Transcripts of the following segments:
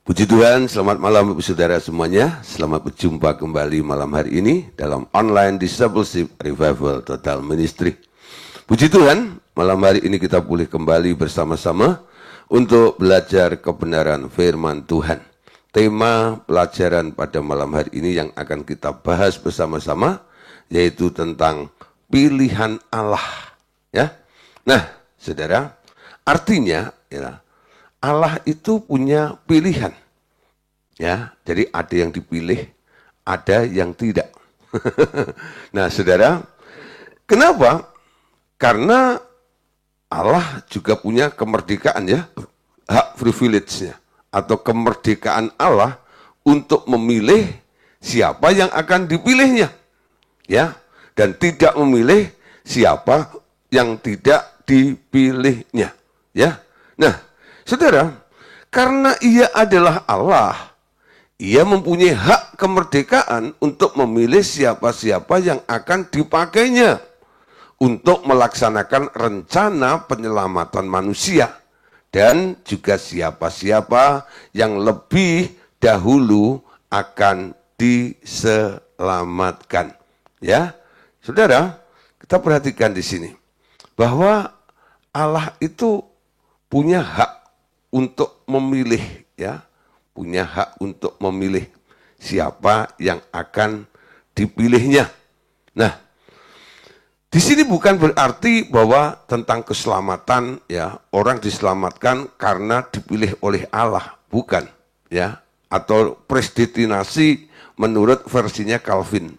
Puji Tuhan, selamat malam Bapak Saudara semuanya. Selamat berjumpa kembali malam hari ini dalam Online Discipleship Revival Total Ministry. Puji Tuhan, malam hari ini kita boleh kembali bersama-sama untuk belajar kebenaran firman Tuhan. Tema pelajaran pada malam hari ini yang akan kita bahas bersama-sama yaitu tentang pilihan Allah. Ya, nah, saudara, artinya ya, Allah itu punya pilihan. Ya, jadi ada yang dipilih, ada yang tidak. Nah, saudara, kenapa? Karena Allah juga punya kemerdekaan ya, hak privilege-nya atau kemerdekaan Allah untuk memilih siapa yang akan dipilihnya. Ya, dan tidak memilih siapa yang tidak dipilihnya. Ya. Nah, saudara, karena ia adalah Allah, ia mempunyai hak kemerdekaan untuk memilih siapa-siapa yang akan dipakainya untuk melaksanakan rencana penyelamatan manusia dan juga siapa-siapa yang lebih dahulu akan diselamatkan. Ya, saudara, kita perhatikan di sini bahwa Allah itu punya hak untuk memilih, ya, punya hak untuk memilih siapa yang akan dipilihnya. Nah, di sini bukan berarti bahwa tentang keselamatan, ya, orang diselamatkan karena dipilih oleh Allah, bukan, ya, atau predestinasi menurut versinya Calvin.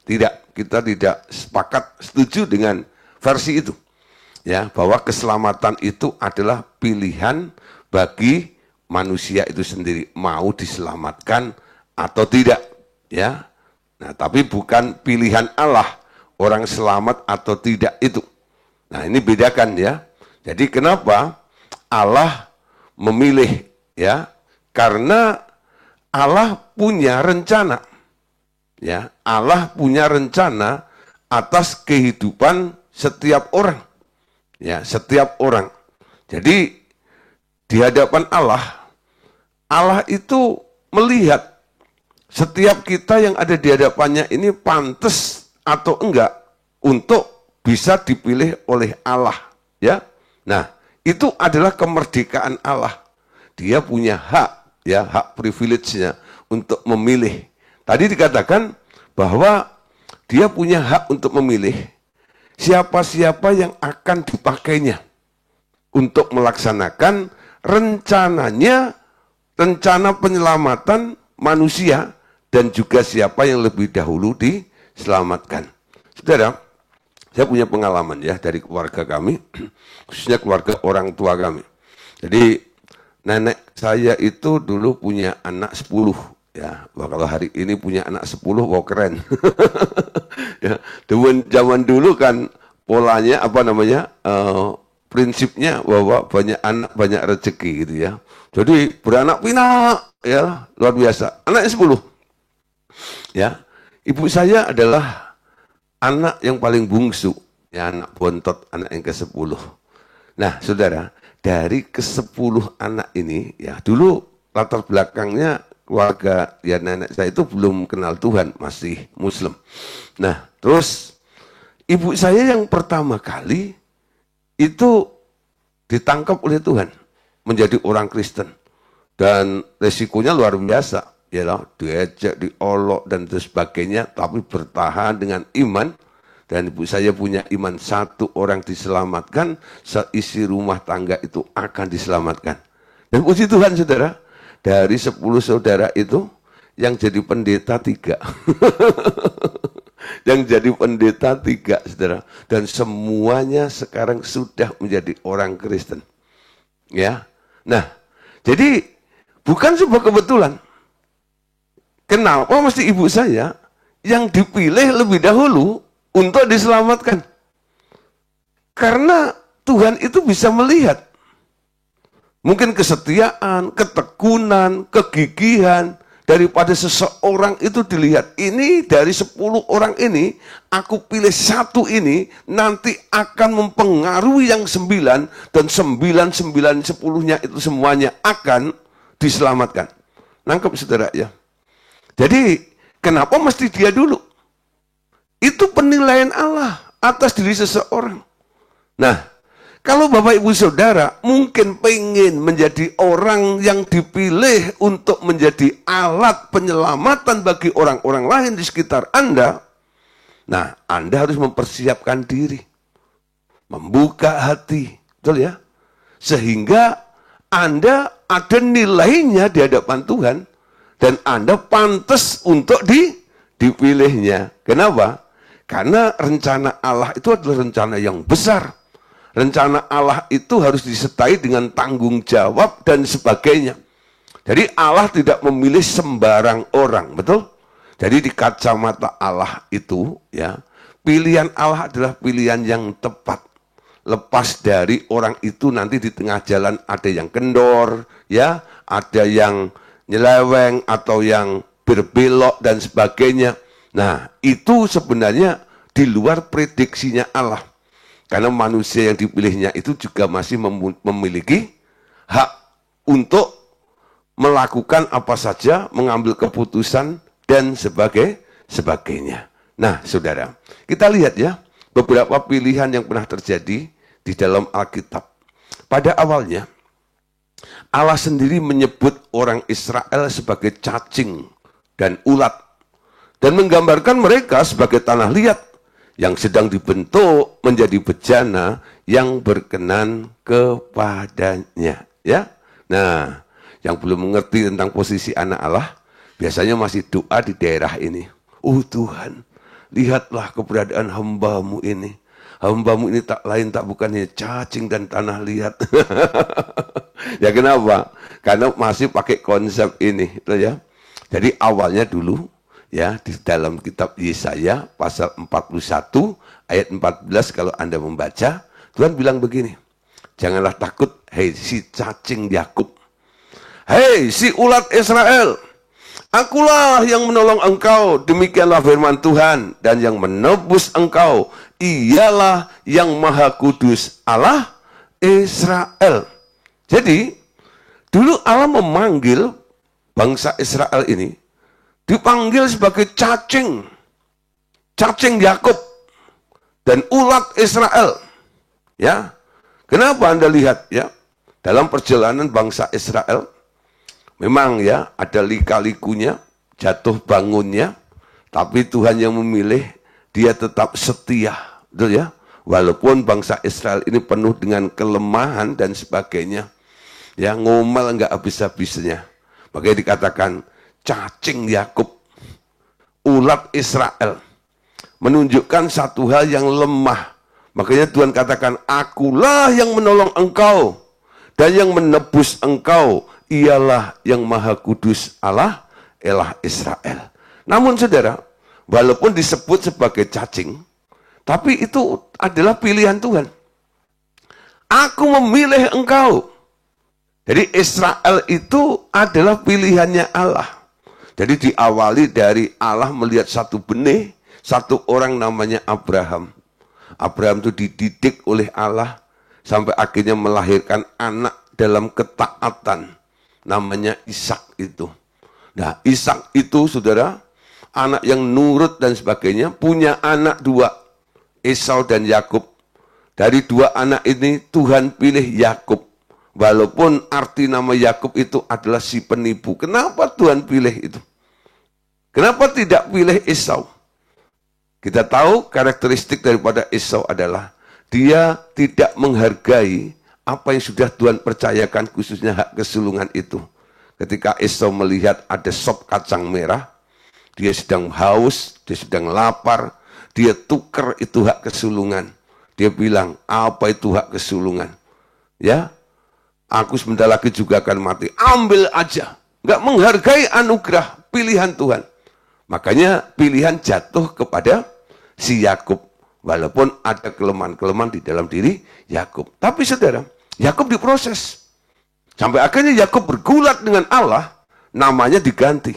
Tidak, kita tidak setuju dengan versi itu. Ya, bahwa keselamatan itu adalah pilihan bagi manusia itu sendiri, mau diselamatkan atau tidak, ya. Nah, tapi bukan pilihan Allah orang selamat atau tidak itu. Nah, ini bedakan ya. Jadi kenapa Allah memilih, ya? Karena Allah punya rencana. Ya, Allah punya rencana atas kehidupan setiap orang. Ya, setiap orang. Jadi di hadapan Allah, Allah itu melihat setiap kita yang ada di hadapannya ini pantas atau enggak untuk bisa dipilih oleh Allah, ya. Nah, itu adalah kemerdekaan Allah. Dia punya hak, ya, hak privilege-nya untuk memilih. Tadi dikatakan bahwa dia punya hak untuk memilih siapa-siapa yang akan dipakainya untuk melaksanakan rencananya, rencana penyelamatan manusia dan juga siapa yang lebih dahulu diselamatkan. Saudara, saya punya pengalaman ya dari keluarga kami, khususnya keluarga orang tua kami. Jadi nenek saya itu dulu punya anak 10. Ya, kalau hari ini punya anak 10, wah keren. Ya, zaman dulu kan polanya apa namanya? Prinsipnya bahwa banyak anak banyak rezeki gitu ya. Jadi beranak pinak ya, luar biasa. Anaknya 10. Ya. Ibu saya adalah anak yang paling bungsu, ya, anak bontot, anak yang ke-10. Nah, saudara, dari ke-10 anak ini ya, dulu latar belakangnya keluarga ya nenek saya itu belum kenal Tuhan, masih Muslim. Nah, terus ibu saya yang pertama kali itu ditangkap oleh Tuhan menjadi orang Kristen dan resikonya luar biasa, ya loh, diejek, diolok dan sebagainya, tapi bertahan dengan iman. Dan ibu saya punya iman, satu orang diselamatkan, seisi rumah tangga itu akan diselamatkan. Dan puji Tuhan, saudara, dari 10 saudara itu yang jadi pendeta 3. Yang jadi pendeta 3, saudara. Dan semuanya sekarang sudah menjadi orang Kristen. Ya. Nah, jadi bukan sebuah kebetulan. Kenapa mesti ibu saya yang dipilih lebih dahulu untuk diselamatkan? Karena Tuhan itu bisa melihat mungkin kesetiaan, ketekunan, kegigihan daripada seseorang itu dilihat. Ini dari 10 orang ini, aku pilih satu ini, nanti akan mempengaruhi yang 9, dan 9, 9, 10-nya itu semuanya akan diselamatkan. Nangkep saudara ya. Jadi kenapa mesti dia dulu? Itu penilaian Allah atas diri seseorang. Nah, kalau Bapak Ibu Saudara mungkin pengen menjadi orang yang dipilih untuk menjadi alat penyelamatan bagi orang-orang lain di sekitar Anda, nah Anda harus mempersiapkan diri, membuka hati, betul ya? Sehingga Anda ada nilainya di hadapan Tuhan dan Anda pantas untuk dipilihnya. Kenapa? Karena rencana Allah itu adalah rencana yang besar. Rencana Allah itu harus disertai dengan tanggung jawab dan sebagainya. Jadi Allah tidak memilih sembarang orang, betul? Jadi di kacamata Allah itu, ya, pilihan Allah adalah pilihan yang tepat. Lepas dari orang itu nanti di tengah jalan ada yang kendor, ya, ada yang nyeleweng atau yang berbelok dan sebagainya. Nah, itu sebenarnya di luar prediksinya Allah. Karena manusia yang dipilihnya itu juga masih memiliki hak untuk melakukan apa saja, mengambil keputusan dan sebagainya. Nah, saudara, kita lihat ya, beberapa pilihan yang pernah terjadi di dalam Alkitab. Pada awalnya, Allah sendiri menyebut orang Israel sebagai cacing dan ulat, dan menggambarkan mereka sebagai tanah liat yang sedang dibentuk menjadi bejana yang berkenan kepadanya. Ya, nah, yang belum mengerti tentang posisi anak Allah, biasanya masih doa di daerah ini. Tuhan, lihatlah keberadaan hamba-Mu ini. Hamba-Mu ini tak lain tak bukannya cacing dan tanah liat. Ya kenapa? Karena masih pakai konsep ini, ya. Jadi awalnya dulu, ya, di dalam kitab Yesaya pasal 41 ayat 14 kalau Anda membaca, Tuhan bilang begini, janganlah takut, hei si cacing Yakub, hei si ulat Israel, akulah yang menolong engkau, demikianlah firman Tuhan, dan yang menebus engkau ialah yang Maha Kudus, Allah Israel. Jadi dulu Allah memanggil bangsa Israel ini, dipanggil sebagai cacing Yakub dan ulat Israel. Ya, kenapa Anda lihat ya, dalam perjalanan bangsa Israel, memang ya ada lika-likunya, jatuh bangunnya, tapi Tuhan yang memilih, dia tetap setia, betul ya. Walaupun bangsa Israel ini penuh dengan kelemahan dan sebagainya, ya ngomel nggak habis-habisnya. Makanya dikatakan cacing Yakub, ulat Israel, menunjukkan satu hal yang lemah. Makanya Tuhan katakan, akulah yang menolong engkau, dan yang menebus engkau ialah yang Maha Kudus, Allah Israel. Namun saudara, walaupun disebut sebagai cacing, tapi itu adalah pilihan Tuhan. Aku memilih engkau. Jadi Israel itu adalah pilihannya Allah. Jadi diawali dari Allah melihat satu benih, satu orang namanya Abraham. Abraham itu dididik oleh Allah sampai akhirnya melahirkan anak dalam ketaatan. Namanya Ishak itu. Nah, Ishak itu saudara, anak yang nurut dan sebagainya, punya anak dua, Esau dan Yakub. Dari dua anak ini Tuhan pilih Yakub. Walaupun arti nama Yakub itu adalah si penipu. Kenapa Tuhan pilih itu? Kenapa tidak pilih Esau? Kita tahu karakteristik daripada Esau adalah dia tidak menghargai apa yang sudah Tuhan percayakan, khususnya hak kesulungan itu. Ketika Esau melihat ada sop kacang merah, dia sedang haus, dia sedang lapar, dia tukar itu hak kesulungan. Dia bilang, apa itu hak kesulungan? Ya, aku sebentar lagi juga akan mati. Ambil aja. Nggak menghargai anugerah pilihan Tuhan. Makanya pilihan jatuh kepada si Yakub. Walaupun ada kelemahan-kelemahan di dalam diri Yakub. Tapi saudara, Yakub diproses. Sampai akhirnya Yakub bergulat dengan Allah, namanya diganti.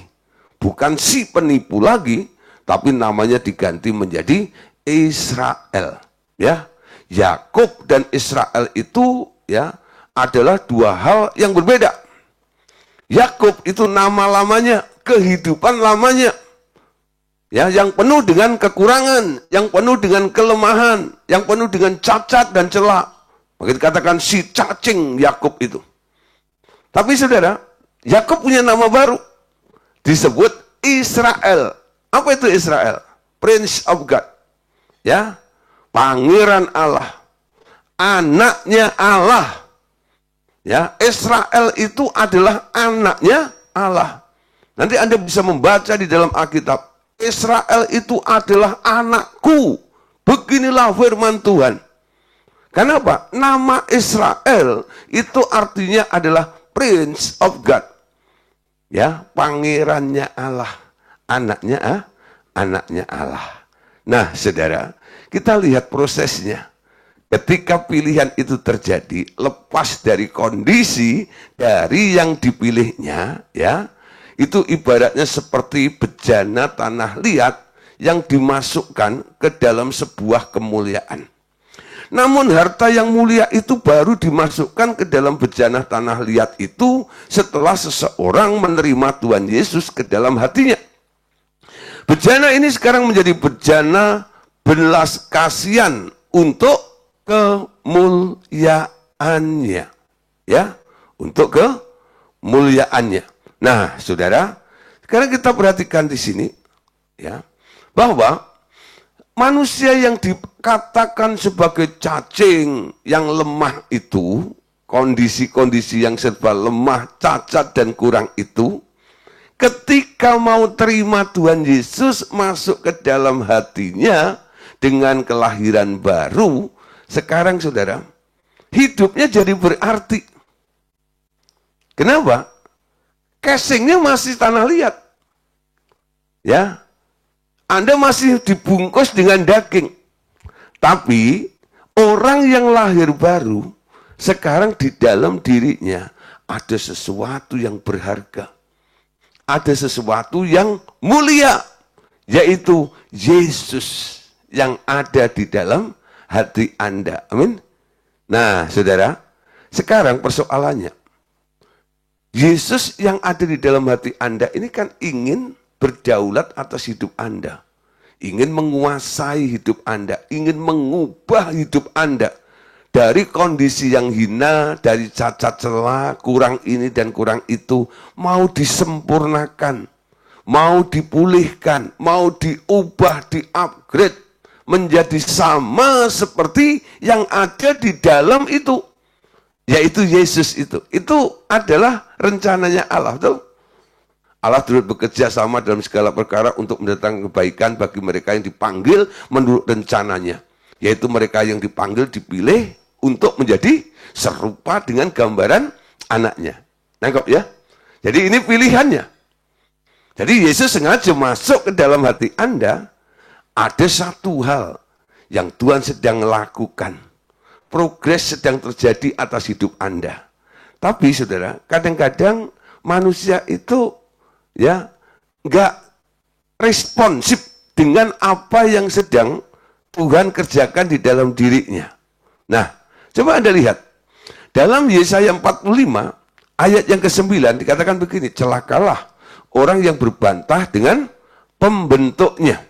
Bukan si penipu lagi, tapi namanya diganti menjadi Israel. Ya, Yakub dan Israel itu ya adalah dua hal yang berbeda. Yakub itu nama lamanya, kehidupan lamanya. Ya, yang penuh dengan kekurangan, yang penuh dengan kelemahan, yang penuh dengan cacat dan celah. Maka dikatakan si cacing Yakub itu. Tapi saudara, Yakub punya nama baru. Disebut Israel. Apa itu Israel? Prince of God. Ya, pangeran Allah. Anaknya Allah. Ya, Israel itu adalah anaknya Allah. Nanti Anda bisa membaca di dalam Alkitab. Israel itu adalah anakku. Beginilah firman Tuhan. Kenapa? Nama Israel itu artinya adalah Prince of God. Ya, pangerannya Allah. Anaknya Allah. Nah, saudara, kita lihat prosesnya. Ketika pilihan itu terjadi, lepas dari kondisi dari yang dipilihnya, ya, itu ibaratnya seperti bejana tanah liat yang dimasukkan ke dalam sebuah kemuliaan. Namun harta yang mulia itu baru dimasukkan ke dalam bejana tanah liat itu setelah seseorang menerima Tuhan Yesus ke dalam hatinya. Bejana ini sekarang menjadi bejana belas kasihan untuk kemuliaannya. Ya, untuk kemuliaannya. Nah, saudara, sekarang kita perhatikan di sini, ya, bahwa manusia yang dikatakan sebagai cacing yang lemah itu, kondisi-kondisi yang serba lemah, cacat dan kurang itu, ketika mau terima Tuhan Yesus masuk ke dalam hatinya dengan kelahiran baru, sekarang saudara, hidupnya jadi berarti. Kenapa? Casingnya masih tanah liat. Ya, Anda masih dibungkus dengan daging. Tapi orang yang lahir baru, sekarang di dalam dirinya ada sesuatu yang berharga. Ada sesuatu yang mulia, yaitu Yesus yang ada di dalam hati Anda. Amin. Nah, saudara, sekarang persoalannya, Yesus yang ada di dalam hati Anda ini kan ingin berdaulat atas hidup Anda. Ingin menguasai hidup Anda. Ingin mengubah hidup Anda. Dari kondisi yang hina, dari cacat celah, kurang ini dan kurang itu. Mau disempurnakan. Mau dipulihkan. Mau diubah, di-upgrade. Menjadi sama seperti yang ada di dalam itu. Yaitu Yesus itu. Itu adalah rencananya Allah. Betul? Allah turut bekerja sama dalam segala perkara untuk mendatangkan kebaikan bagi mereka yang dipanggil menurut rencananya. Yaitu mereka yang dipanggil, dipilih untuk menjadi serupa dengan gambaran anaknya. Nangkep ya? Jadi ini pilihannya. Jadi Yesus sengaja masuk ke dalam hati Anda. Ada satu hal yang Tuhan sedang lakukan. Progres sedang terjadi atas hidup Anda. Tapi saudara, kadang-kadang manusia itu ya nggak responsif dengan apa yang sedang Tuhan kerjakan di dalam dirinya. Nah, coba Anda lihat. Dalam Yesaya 45, ayat yang ke-9 dikatakan begini, celakalah orang yang berbantah dengan pembentuknya.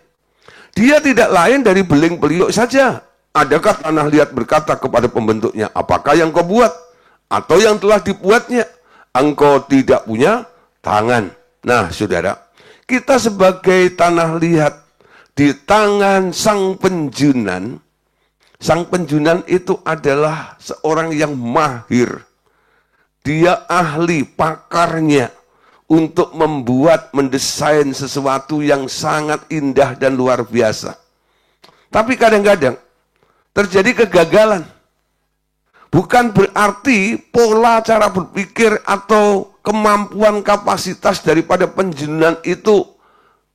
Dia tidak lain dari beling beliuk saja. Adakah tanah liat berkata kepada pembentuknya, apakah yang kau buat? Atau yang telah dibuatnya? Engkau tidak punya tangan. Nah, saudara, kita sebagai tanah liat di tangan Sang Penjunan. Sang Penjunan itu adalah seorang yang mahir. Dia ahli, pakarnya untuk membuat, mendesain sesuatu yang sangat indah dan luar biasa. Tapi kadang-kadang terjadi kegagalan. Bukan berarti pola cara berpikir atau kemampuan kapasitas daripada penjunan itu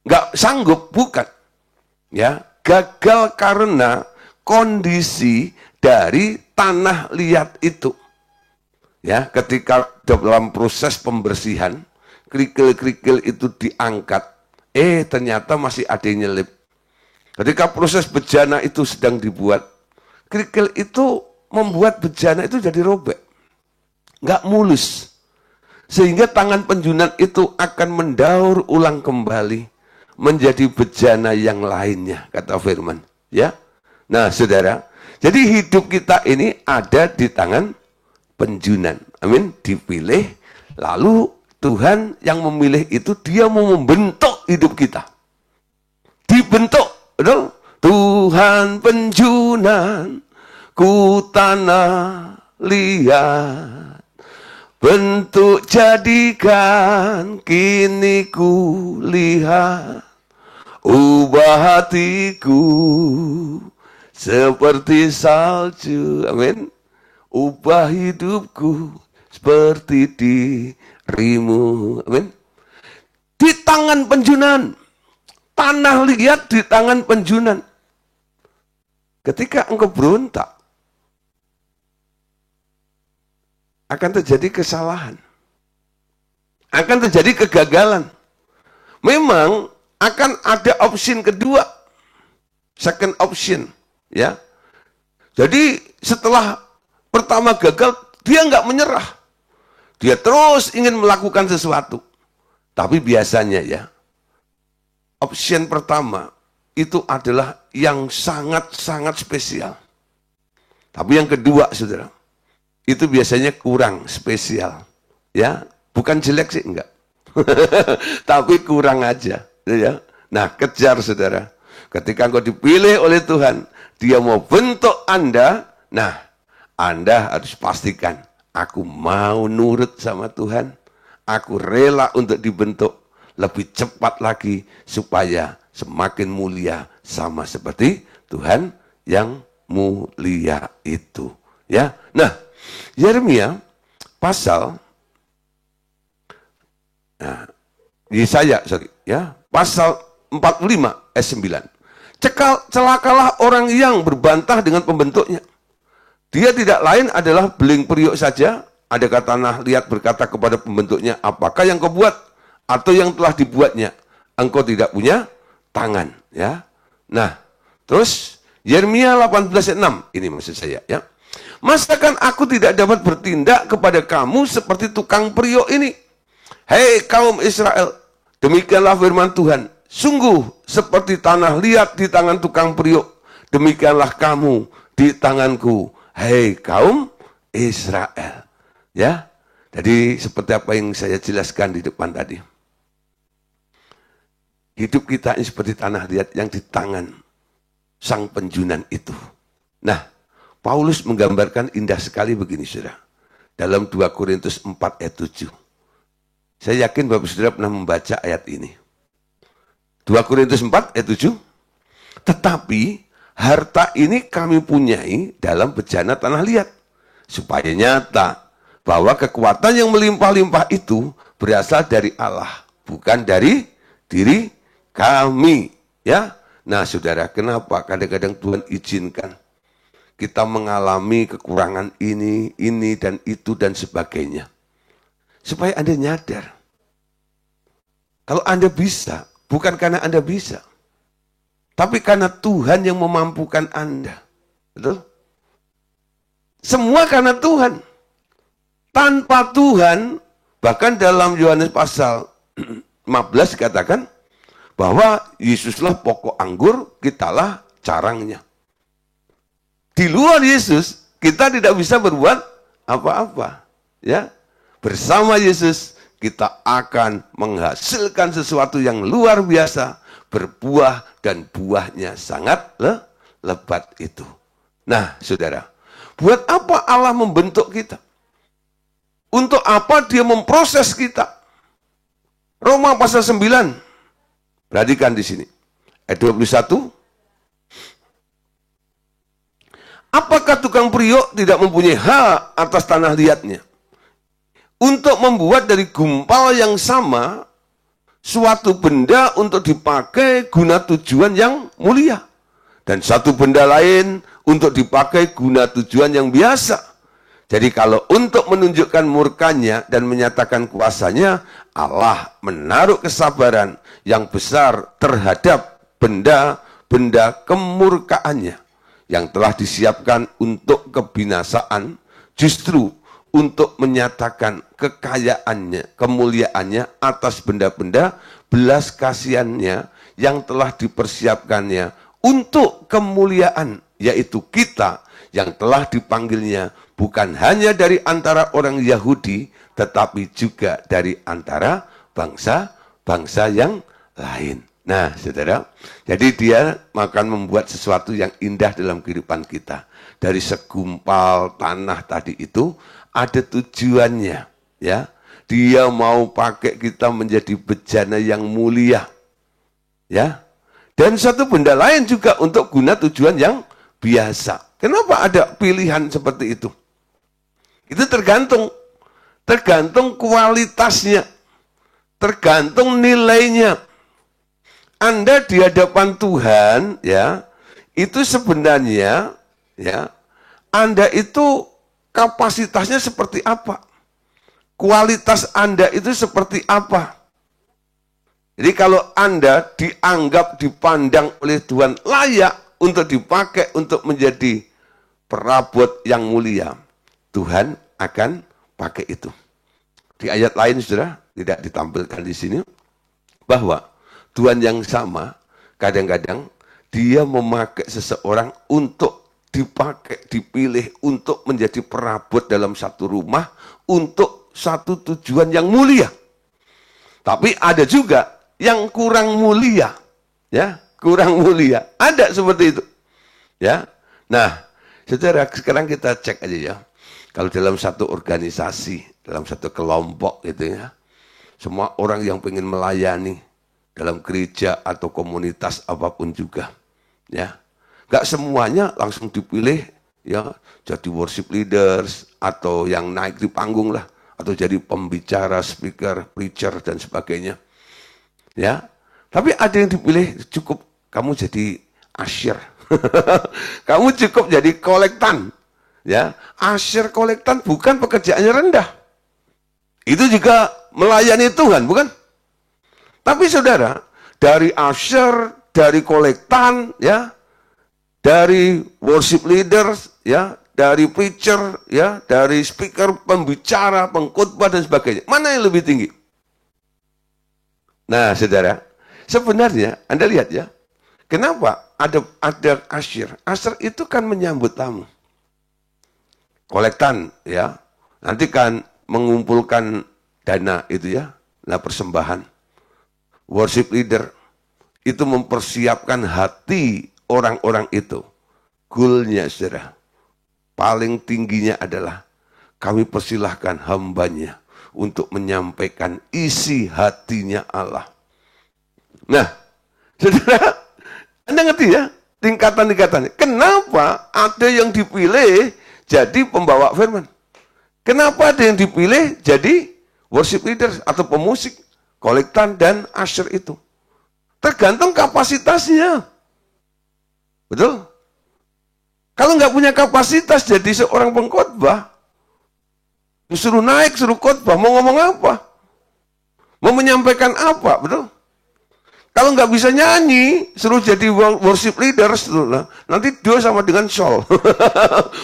nggak sanggup, bukan. Ya, gagal karena kondisi dari tanah liat itu. Ya, ketika dalam proses pembersihan, kerikil-kerikil itu diangkat, ternyata masih ada yang nyelip. Ketika proses bejana itu sedang dibuat, kerikil itu membuat bejana itu jadi robek. Nggak mulus. Sehingga tangan penjunan itu akan mendaur ulang kembali menjadi bejana yang lainnya, kata firman. Ya, nah saudara, jadi hidup kita ini ada di tangan penjunan. Amin, dipilih, lalu Tuhan yang memilih itu, dia mau membentuk hidup kita. Dibentuk, betul? Tuhan penjunan, ku tanah liat, bentuk jadikan kini ku lihat, ubah hatiku seperti salju, amin. Ubah hidupku seperti dirimu, amin. Di tangan penjunan, tanah liat di tangan penjunan. Ketika engkau berontak, akan terjadi kesalahan, akan terjadi kegagalan. Memang akan ada option kedua, second option, ya. Jadi setelah pertama gagal, dia nggak menyerah, dia terus ingin melakukan sesuatu. Tapi biasanya ya, option pertama itu adalah yang sangat-sangat spesial. Tapi yang kedua, saudara, itu biasanya kurang spesial. Ya, bukan jelek sih, enggak. Tapi kurang aja. Ya. Nah, kejar saudara. Ketika engkau dipilih oleh Tuhan, dia mau bentuk Anda, nah, Anda harus pastikan, aku mau nurut sama Tuhan. Aku rela untuk dibentuk lebih cepat lagi supaya semakin mulia sama seperti Tuhan yang mulia itu. Ya, nah, Yeremia pasal Yesaya, pasal 45 ayat 9. Celakalah orang yang berbantah dengan pembentuknya. Dia tidak lain adalah beling periuk saja. Adakah tanah liat berkata kepada pembentuknya, apakah yang kau buat atau yang telah dibuatnya? Engkau tidak punya tangan, ya. Nah, terus Yeremia 18 ayat 6, ini maksud saya, ya. Masakan aku tidak dapat bertindak kepada kamu seperti tukang periuk ini? Hei kaum Israel, demikianlah firman Tuhan. Sungguh seperti tanah liat di tangan tukang periuk, demikianlah kamu di tanganku, hei kaum Israel. Ya, jadi seperti apa yang saya jelaskan di depan tadi. Hidup kita ini seperti tanah liat yang di tangan sang penjunan itu. Nah, Paulus menggambarkan indah sekali begini, saudara. Dalam 2 Korintus 4 ayat 7. Saya yakin Bapak Saudara pernah membaca ayat ini. 2 Korintus 4 ayat 7. Tetapi harta ini kami punyai dalam bejana tanah liat, supaya nyata bahwa kekuatan yang melimpah-limpah itu berasal dari Allah, bukan dari diri kami. Ya, nah saudara, kenapa kadang-kadang Tuhan izinkan kita mengalami kekurangan ini dan itu dan sebagainya? Supaya Anda nyadar, kalau Anda bisa, bukan karena Anda bisa, tapi karena Tuhan yang memampukan Anda. Betul? Semua karena Tuhan. Tanpa Tuhan, bahkan dalam Yohanes pasal 15 dikatakan bahwa Yesuslah pokok anggur, kitalah carangnya. Di luar Yesus, kita tidak bisa berbuat apa-apa. Ya, bersama Yesus, kita akan menghasilkan sesuatu yang luar biasa, berbuah dan buahnya sangat lebat itu. Nah, saudara, buat apa Allah membentuk kita? Untuk apa dia memproses kita? Roma pasal 9. Perhatikan di sini. Ayat 21. Apakah tukang periuk tidak mempunyai hak atas tanah liatnya? Untuk membuat dari gumpal yang sama suatu benda untuk dipakai guna tujuan yang mulia. Dan satu benda lain untuk dipakai guna tujuan yang biasa. Jadi kalau untuk menunjukkan murkanya dan menyatakan kuasanya, Allah menaruh kesabaran yang besar terhadap benda-benda kemurkaannya yang telah disiapkan untuk kebinasaan, justru untuk menyatakan kekayaannya, kemuliaannya atas benda-benda, belas kasihannya yang telah dipersiapkannya untuk kemuliaan, yaitu kita yang telah dipanggilnya bukan hanya dari antara orang Yahudi, tetapi juga dari antara bangsa-bangsa yang lain. Nah, saudara, jadi dia akan membuat sesuatu yang indah dalam kehidupan kita. Dari segumpal tanah tadi itu ada tujuannya, ya. Dia mau pakai kita menjadi bejana yang mulia, ya. Dan satu benda lain juga untuk guna tujuan yang biasa. Kenapa ada pilihan seperti itu? Itu tergantung kualitasnya, tergantung nilainya. Anda di hadapan Tuhan, ya, itu sebenarnya, ya, Anda itu kapasitasnya seperti apa? Kualitas Anda itu seperti apa? Jadi kalau Anda dianggap, dipandang oleh Tuhan layak untuk dipakai untuk menjadi perabot yang mulia, Tuhan akan pakai itu. Di ayat lain, saudara, tidak ditampilkan di sini, bahwa Tuhan yang sama, kadang-kadang dia memakai seseorang untuk dipakai, dipilih untuk menjadi perabot dalam satu rumah, untuk satu tujuan yang mulia. Tapi ada juga yang kurang mulia, ya, kurang mulia. Ada seperti itu, ya. Nah, saudara, sekarang kita cek aja ya. Kalau dalam satu organisasi, dalam satu kelompok gitu ya, semua orang yang pengen melayani dalam gereja atau komunitas apapun juga, ya, gak semuanya langsung dipilih, ya, jadi worship leaders atau yang naik di panggung lah, atau jadi pembicara, speaker, preacher dan sebagainya, ya. Tapi ada yang dipilih, cukup kamu jadi usher, kamu cukup jadi kolektan, ya. Usher, kolektan bukan pekerjaannya rendah, itu juga melayani Tuhan, bukan? Tapi saudara, dari usher, dari kolektan, ya, dari worship leaders, ya, dari preacher, ya, dari speaker, pembicara, pengkhotbah dan sebagainya, mana yang lebih tinggi? Nah, saudara, sebenarnya Anda lihat ya, kenapa ada usher? Usher itu kan menyambut tamu. Kolektan, ya, nanti kan mengumpulkan dana itu ya, nah persembahan. Worship leader itu mempersiapkan hati orang-orang itu. Goalnya, saudara, paling tingginya adalah kami persilahkan hambanya untuk menyampaikan isi hatinya Allah. Nah, saudara, Anda ngerti ya tingkatan-tingkatannya. Kenapa ada yang dipilih jadi pembawa firman? Kenapa ada yang dipilih jadi worship leader atau pemusik, kolektan dan usher itu? Tergantung kapasitasnya. Betul? Kalau nggak punya kapasitas jadi seorang pengkhotbah, disuruh naik, suruh khotbah, mau ngomong apa? Mau menyampaikan apa? Betul? Kalau nggak bisa nyanyi, suruh jadi worship leader, nanti dia sama dengan Saul.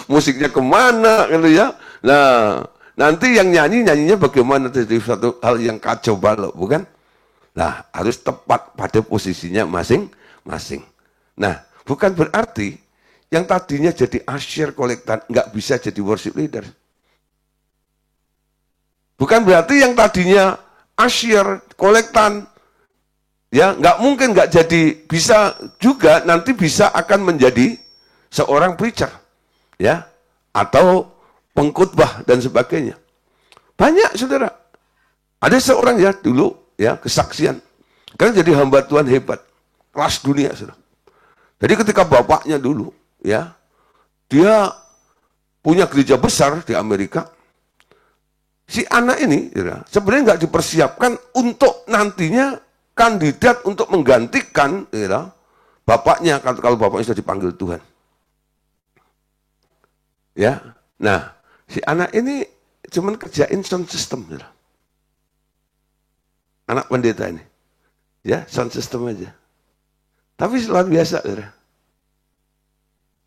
Musiknya kemana, gitu ya? Nah, nanti yang nyanyinya bagaimana? Jadi satu hal yang kacau balau, bukan? Nah, harus tepat pada posisinya masing-masing. Nah, bukan berarti yang tadinya jadi usher, kolektan nggak bisa jadi worship leader. Bukan berarti yang tadinya usher, kolektan, ya nggak mungkin nggak jadi, bisa juga nanti bisa akan menjadi seorang preacher, ya, atau pengkhotbah dan sebagainya. Banyak, saudara. Ada seorang ya dulu, ya, kesaksian, kan jadi hamba Tuhan hebat, kelas dunia, saudara. Jadi ketika bapaknya dulu, ya, dia punya gereja besar di Amerika. Si anak ini, ya, sebenarnya nggak dipersiapkan untuk nantinya kandidat untuk menggantikan, ya, bapaknya kalau bapaknya sudah dipanggil Tuhan. Ya, nah si anak ini cuman kerjain sound system, ya. Anak pendeta ini, ya, sound system aja. Tapi luar biasa, ya.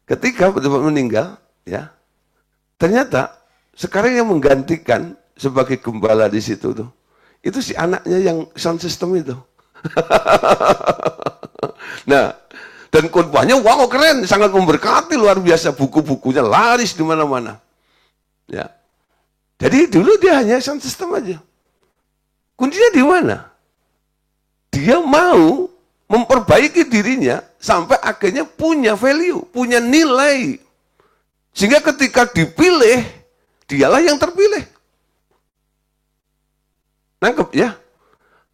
Ketika betul-betul meninggal, ya, ternyata sekarang yang menggantikan sebagai gembala di situ tuh, itu si anaknya yang sound system itu. Nah, dan khotbahnya wow keren, sangat memberkati luar biasa, buku-bukunya laris di mana-mana. Ya. Jadi dulu dia hanya sound system aja. Kuncinya di mana? Dia mau memperbaiki dirinya sampai akhirnya punya value, punya nilai. Sehingga ketika dipilih, dialah yang terpilih. Nangkep ya?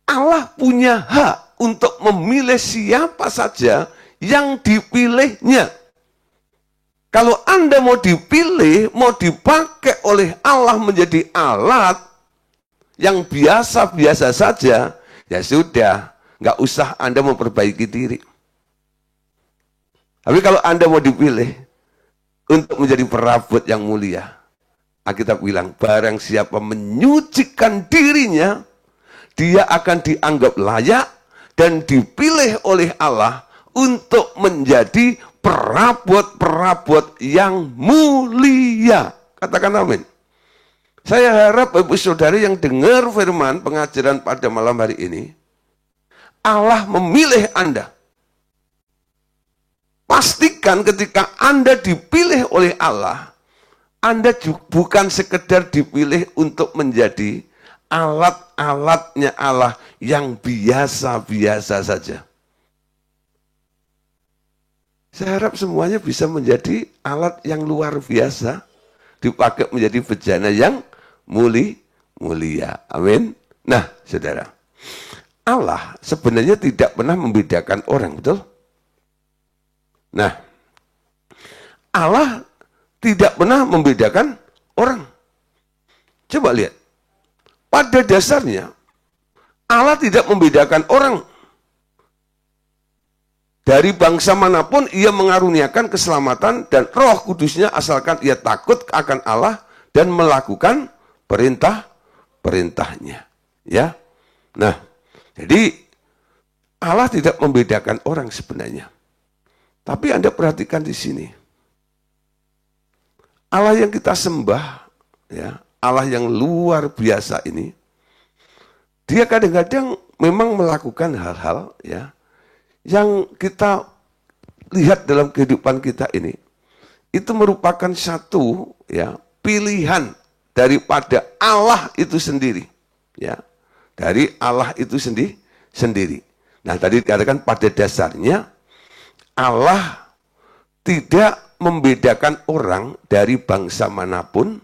Allah punya hak untuk memilih siapa saja yang dipilihnya. Kalau Anda mau dipilih, mau dipakai oleh Allah menjadi alat yang biasa-biasa saja, ya sudah, nggak usah Anda memperbaiki diri. Tapi kalau Anda mau dipilih untuk menjadi perabot yang mulia, Alkitab bilang, barang siapa menyucikan dirinya, dia akan dianggap layak dan dipilih oleh Allah untuk menjadi perabot-perabot yang mulia. Katakan amin. Saya harap Bapak Saudari yang dengar firman pengajaran pada malam hari ini, Allah memilih Anda. Pastikan ketika Anda dipilih oleh Allah, Anda bukan sekedar dipilih untuk menjadi alat-alatnya Allah yang biasa-biasa saja. Saya harap semuanya bisa menjadi alat yang luar biasa, dipakai menjadi bejana yang mulia. Amin. Nah, saudara, Allah sebenarnya tidak pernah membedakan orang, betul? Nah, Allah tidak pernah membedakan orang. Coba lihat. Pada dasarnya, Allah tidak membedakan orang. Dari bangsa manapun ia mengaruniakan keselamatan dan Roh Kudusnya asalkan ia takut akan Allah dan melakukan perintah-perintahnya. Ya. Nah, jadi Allah tidak membedakan orang sebenarnya. Tapi Anda perhatikan di sini. Allah yang kita sembah, ya, Allah yang luar biasa ini, dia kadang-kadang memang melakukan hal-hal ya yang kita lihat dalam kehidupan kita ini, itu merupakan satu ya pilihan daripada Allah itu sendiri, ya, dari Allah itu sendiri. Nah, tadi dikatakan pada dasarnya Allah tidak membedakan orang dari bangsa manapun,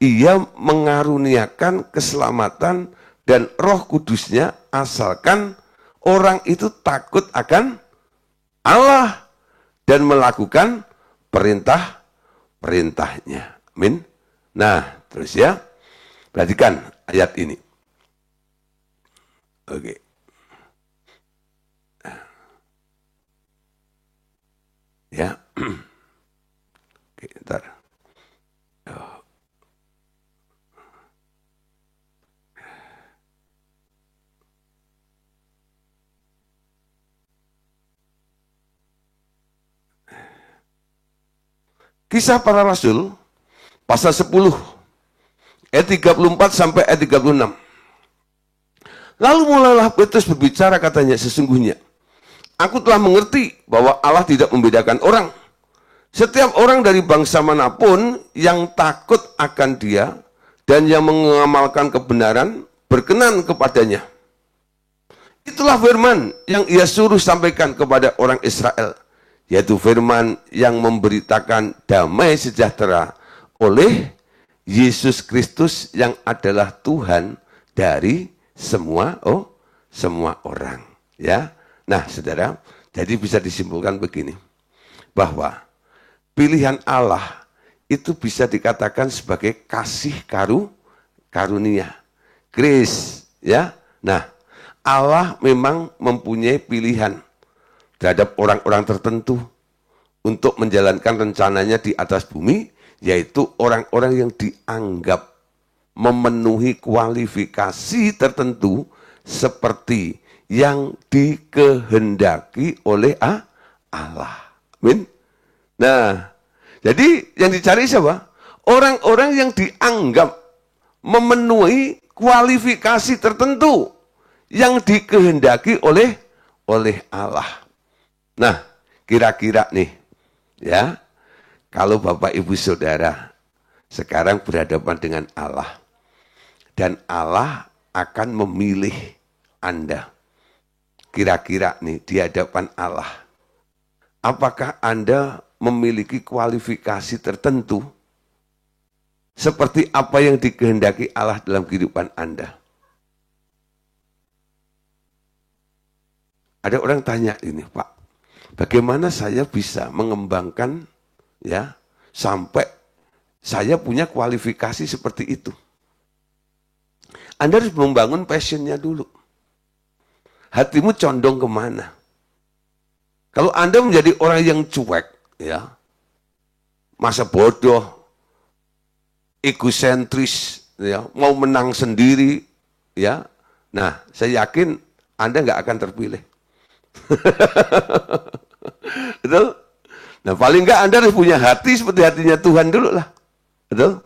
ia mengaruniakan keselamatan dan Roh Kudusnya asalkan orang itu takut akan Allah dan melakukan perintah-perintahnya. Amin. Nah, terus ya, perhatikan ayat ini. Oke. Ya. Oke, ntar. Kisah Para Rasul, pasal 10, ayat 34 sampai ayat 36. Lalu mulailah Petrus berbicara, katanya, sesungguhnya aku telah mengerti bahwa Allah tidak membedakan orang. Setiap orang dari bangsa manapun yang takut akan Dia dan yang mengamalkan kebenaran berkenan kepadanya. Itulah firman yang Ia suruh sampaikan kepada orang Israel, yaitu firman yang memberitakan damai sejahtera oleh Yesus Kristus yang adalah Tuhan dari semua orang. Ya, nah saudara, jadi bisa disimpulkan begini, bahwa pilihan Allah itu bisa dikatakan sebagai kasih karunia, grace, ya. Nah, Allah memang mempunyai pilihan terhadap orang-orang tertentu untuk menjalankan rencananya di atas bumi, yaitu orang-orang yang dianggap memenuhi kualifikasi tertentu seperti yang dikehendaki oleh Allah. Amin. Nah, jadi yang dicari siapa? orang-orang yang dianggap memenuhi kualifikasi tertentu yang dikehendaki oleh Allah. Nah, kira-kira nih, ya, kalau Bapak Ibu Saudara sekarang berhadapan dengan Allah, dan Allah akan memilih Anda. Kira-kira nih, di hadapan Allah, apakah Anda memiliki kualifikasi tertentu seperti apa yang dikehendaki Allah dalam kehidupan Anda? Ada orang tanya ini, Pak, bagaimana saya bisa mengembangkan ya sampai saya punya kualifikasi seperti itu? Anda harus membangun passionnya dulu. Hatimu condong kemana? Kalau Anda menjadi orang yang cuek, ya, masa bodoh, egosentris, ya, mau menang sendiri, ya, nah saya yakin Anda nggak akan terpilih. Betul? Nah paling nggak Anda harus punya hati seperti hatinya Tuhan dulu lah. Betul?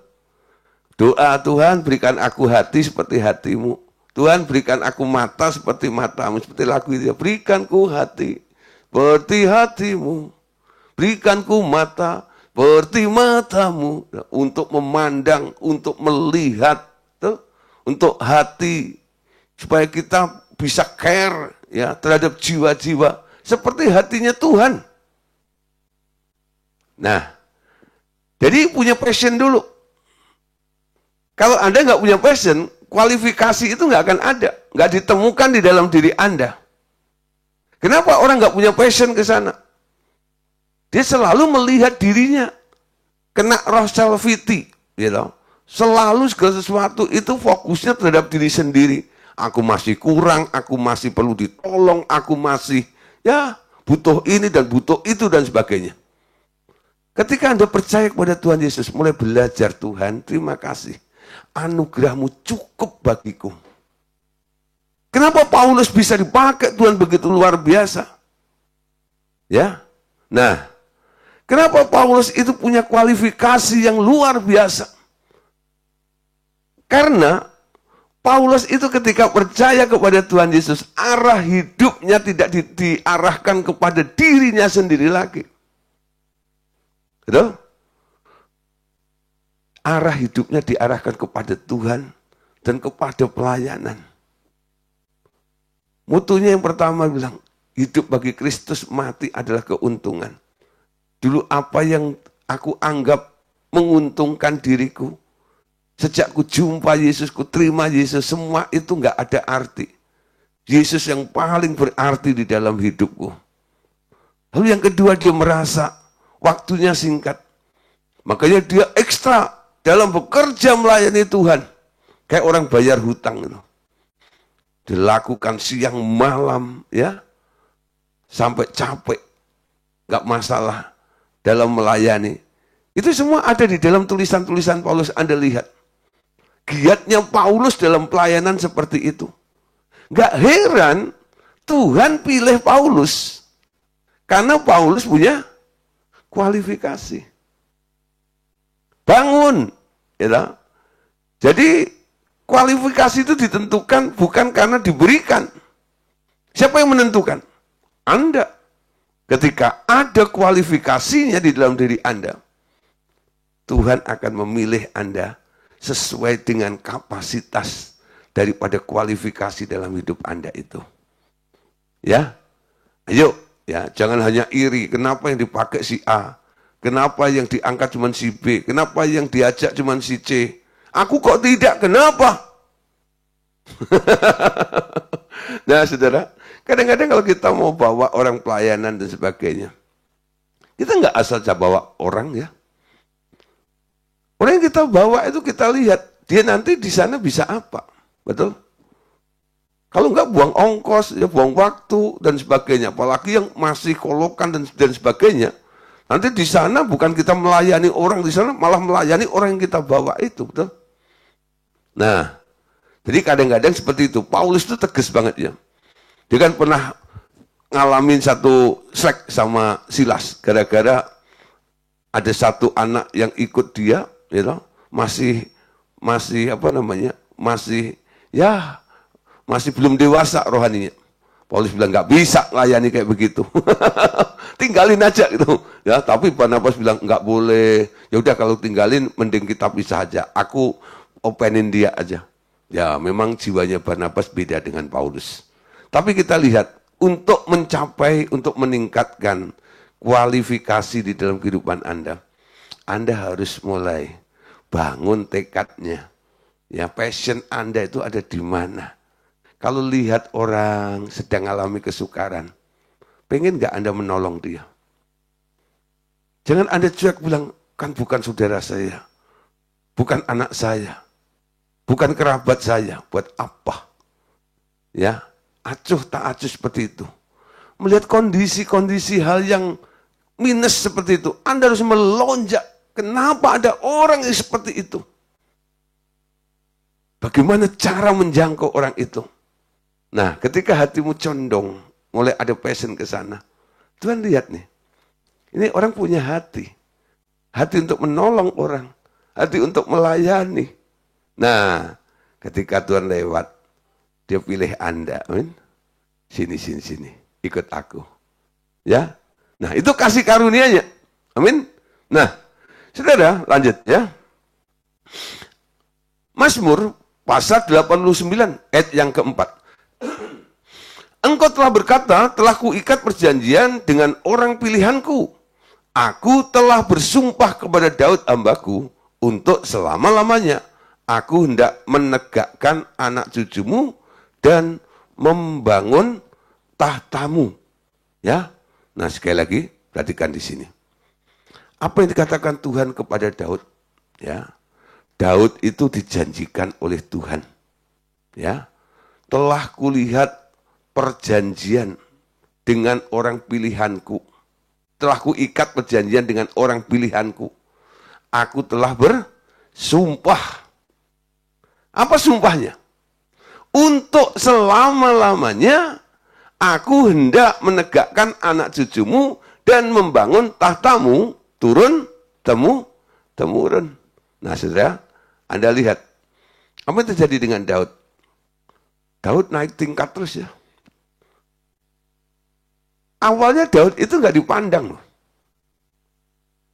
Doa, Tuhan berikan aku hati seperti hatimu. Tuhan berikan aku mata seperti matamu. Seperti lagu itu ya. Berikanku hati seperti hatimu. Berikanku mata seperti matamu. Nah, untuk memandang, untuk melihat. Tuh, untuk hati. Supaya kita bisa care ya terhadap jiwa-jiwa. Seperti hatinya Tuhan. Nah, jadi punya passion dulu. Kalau Anda nggak punya passion, kualifikasi itu nggak akan ada. Nggak ditemukan di dalam diri Anda. Kenapa orang nggak punya passion ke sana? Dia selalu melihat dirinya. Kena roh self-pity. Gitu. Selalu segala sesuatu itu fokusnya terhadap diri sendiri. Aku masih kurang, aku masih perlu ditolong, aku masih ya butuh ini dan butuh itu dan sebagainya. Ketika Anda percaya kepada Tuhan Yesus, mulai belajar, Tuhan, terima kasih. Anugerahmu cukup bagiku. Kenapa Paulus bisa dipakai Tuhan begitu luar biasa? Ya, nah, kenapa Paulus itu punya kualifikasi yang luar biasa? Karena Paulus itu ketika percaya kepada Tuhan Yesus, arah hidupnya tidak diarahkan kepada dirinya sendiri lagi. Betul? Arah hidupnya diarahkan kepada Tuhan dan kepada pelayanan. Mutunya yang pertama bilang, hidup bagi Kristus, mati adalah keuntungan. Dulu apa yang aku anggap menguntungkan diriku, sejak ku jumpa Yesus, ku terima Yesus, semua itu nggak ada arti. Yesus yang paling berarti di dalam hidupku. Lalu yang kedua, dia merasa waktunya singkat. Makanya dia ekstra dalam bekerja melayani Tuhan. Kayak orang bayar hutang itu. Dilakukan siang malam ya. Sampai capek. Gak masalah dalam melayani. Itu semua ada di dalam tulisan-tulisan Paulus. Anda lihat. Giatnya Paulus dalam pelayanan seperti itu. Gak heran Tuhan pilih Paulus. Karena Paulus punya kualifikasi. Bangun, ya. Jadi kualifikasi itu ditentukan bukan karena diberikan. Siapa yang menentukan? Anda. Ketika ada kualifikasinya di dalam diri Anda, Tuhan akan memilih Anda sesuai dengan kapasitas daripada kualifikasi dalam hidup Anda itu. Ya, ayo, ya, jangan hanya iri. Kenapa yang dipakai si A? Kenapa yang diangkat cuma si B? Kenapa yang diajak cuma si C? Aku kok tidak? Kenapa? Nah, saudara, kadang-kadang kalau kita mau bawa orang pelayanan dan sebagainya, kita nggak asal bawa orang ya. Orang yang kita bawa itu kita lihat, dia nanti di sana bisa apa. Betul? Kalau nggak buang ongkos, ya buang waktu dan sebagainya. Apalagi yang masih kolokan dan sebagainya. Nanti di sana bukan kita melayani orang di sana, malah melayani orang yang kita bawa itu, betul? Nah, jadi kadang-kadang seperti itu. Paulus itu tegas banget ya. Dia kan pernah ngalamin satu slek sama Silas. Gara-gara ada satu anak yang ikut dia, gitu, masih apa namanya, masih belum dewasa rohaninya. Paulus bilang nggak bisa layani kayak begitu, tinggalin aja gitu. Ya, tapi Barnabas bilang nggak boleh. Ya udah kalau tinggalin, mending kita pisah aja. Aku openin dia aja. Ya, memang jiwanya Barnabas beda dengan Paulus. Tapi kita lihat untuk meningkatkan kualifikasi di dalam kehidupan Anda harus mulai bangun tekadnya. Ya, passion Anda itu ada di mana? Kalau lihat orang sedang alami kesukaran, pengen nggak Anda menolong dia? Jangan Anda cuek bilang, kan bukan saudara saya, bukan anak saya, bukan kerabat saya, buat apa? Ya, acuh tak acuh seperti itu. Melihat kondisi-kondisi hal yang minus seperti itu, Anda harus melonjak. Kenapa ada orang yang seperti itu? Bagaimana cara menjangkau orang itu? Nah, ketika hatimu condong, mulai ada passion ke sana. Tuhan lihat nih, ini orang punya hati. Hati untuk menolong orang. Hati untuk melayani. Nah, ketika Tuhan lewat, dia pilih Anda. Amin. Sini. Ikut aku. Ya. Nah, itu kasih karunia-Nya. Amin. Nah, saudara, lanjut ya. Mazmur pasal 89 ayat yang keempat. Engkau telah berkata, telah kuikat perjanjian dengan orang pilihanku. Aku telah bersumpah kepada Daud hambaku untuk selama-lamanya. Aku hendak menegakkan anak cucumu dan membangun tahtamu. Ya. Nah, sekali lagi perhatikan di sini. Apa yang dikatakan Tuhan kepada Daud? Ya. Daud itu dijanjikan oleh Tuhan. Ya. Telah kulihat perjanjian dengan orang pilihanku. Telah kuikat perjanjian dengan orang pilihanku. Aku telah bersumpah. Apa sumpahnya? Untuk selama-lamanya aku hendak menegakkan anak cucumu dan membangun tahtamu turun temurun. Nah, saudara, Anda lihat apa yang terjadi dengan Daud? Daud naik tingkat terus ya. Awalnya Daud itu nggak dipandang.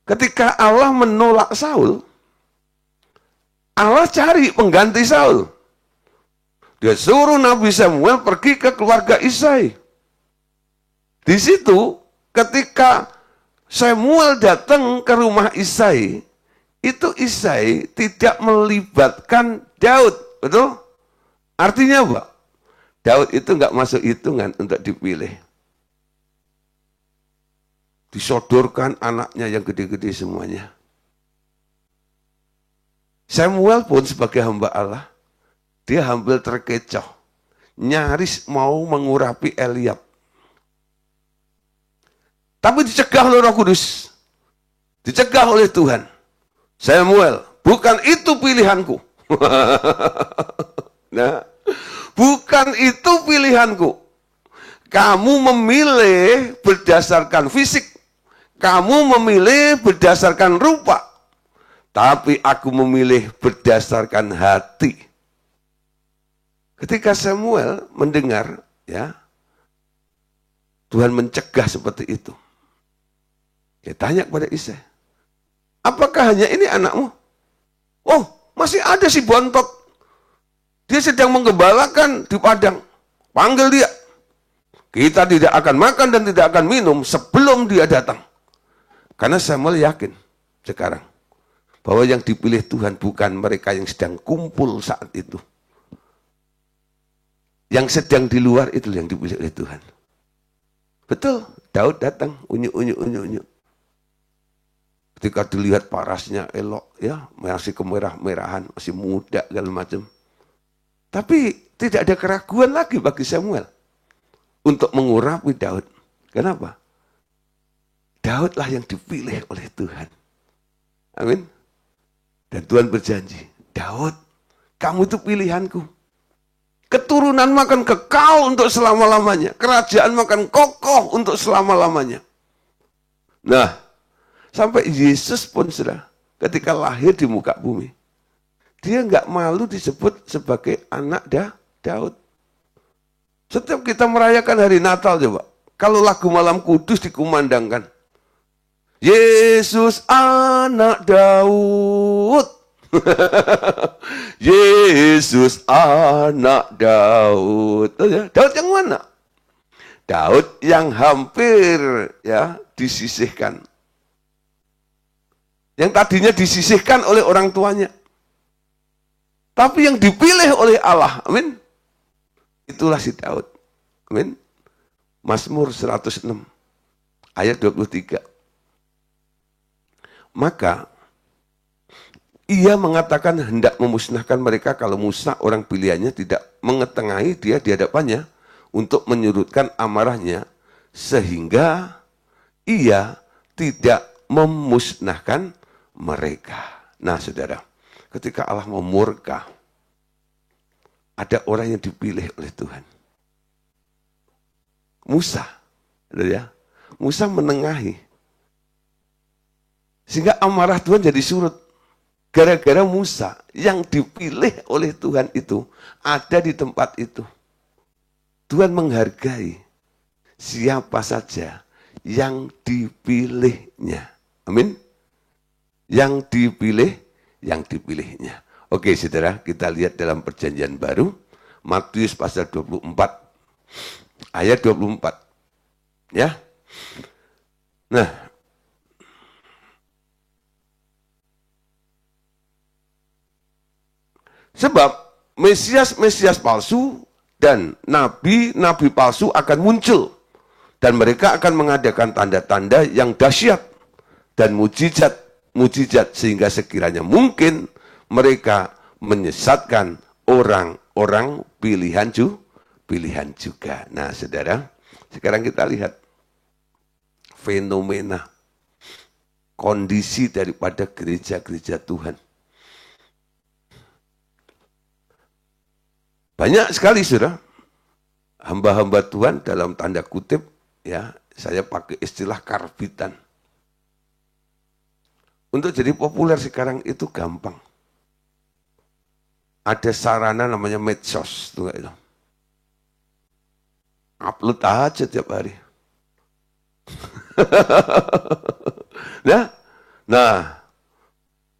Ketika Allah menolak Saul, Allah cari pengganti Saul. Dia suruh Nabi Samuel pergi ke keluarga Isai. Di situ ketika Samuel datang ke rumah Isai, itu Isai tidak melibatkan Daud, betul? Artinya apa? Daud itu nggak masuk hitungan untuk dipilih. Disodorkan anaknya yang gede-gede semuanya. Samuel pun sebagai hamba Allah, dia hampir terkecoh. Nyaris mau mengurapi Eliab. Tapi dicegah oleh Roh Kudus. Dicegah oleh Tuhan. Samuel, bukan itu pilihanku. Nah, bukan itu pilihanku. Kamu memilih berdasarkan fisik. Kamu memilih berdasarkan rupa. Tapi aku memilih berdasarkan hati. Ketika Samuel mendengar, ya, Tuhan mencegah seperti itu. Dia tanya kepada Isai, apakah hanya ini anakmu? Oh, masih ada si bontot. Dia sedang menggembalakan di padang. Panggil dia. Kita tidak akan makan dan tidak akan minum sebelum dia datang. Karena Samuel yakin sekarang bahwa yang dipilih Tuhan bukan mereka yang sedang kumpul saat itu. Yang sedang di luar itu yang dipilih oleh Tuhan. Betul, Daud datang, unyu. Ketika dilihat parasnya elok, ya, masih kemerah-merahan, masih muda, segala macam. Tapi tidak ada keraguan lagi bagi Samuel untuk mengurapi Daud. Kenapa? Daudlah yang dipilih oleh Tuhan. Amin. Dan Tuhan berjanji, Daud, kamu itu pilihanku. Keturunan akan kekal untuk selama-lamanya. Kerajaan akan kokoh untuk selama-lamanya. Nah, sampai Yesus pun sudah ketika lahir di muka bumi. Dia nggak malu disebut sebagai anak Daud. Setiap kita merayakan hari Natal coba, kalau lagu Malam Kudus dikumandangkan, Yesus anak Daud. Yesus anak Daud. Daud yang mana? Daud yang hampir ya disisihkan. Yang tadinya disisihkan oleh orang tuanya. Tapi yang dipilih oleh Allah. Amin. Itulah si Daud. Amin. Mazmur 106 ayat 23. Maka ia mengatakan hendak memusnahkan mereka kalau Musa orang pilihannya tidak mengetengahi dia di hadapannya untuk menyurutkan amarahnya sehingga ia tidak memusnahkan mereka. Nah saudara, ketika Allah memurka, ada orang yang dipilih oleh Tuhan. Musa, ya, Musa menengahi, sehingga amarah Tuhan jadi surut. Gara-gara Musa yang dipilih oleh Tuhan itu ada di tempat itu. Tuhan menghargai siapa saja yang dipilihnya. Amin. Yang dipilihnya. Oke saudara, kita lihat dalam perjanjian baru, Matius pasal 24, ayat 24. Ya. Nah, sebab Mesias palsu dan nabi-nabi palsu akan muncul. Dan mereka akan mengadakan tanda-tanda yang dahsyat dan mujizat sehingga sekiranya mungkin mereka menyesatkan orang-orang pilihan juga. Nah saudara, sekarang kita lihat fenomena kondisi daripada gereja-gereja Tuhan. Banyak sekali saudara, hamba-hamba Tuhan dalam tanda kutip, ya saya pakai istilah karbitan. Untuk jadi populer sekarang itu gampang. Ada sarana namanya medsos, tuh itu. Upload aja tiap hari. Nah,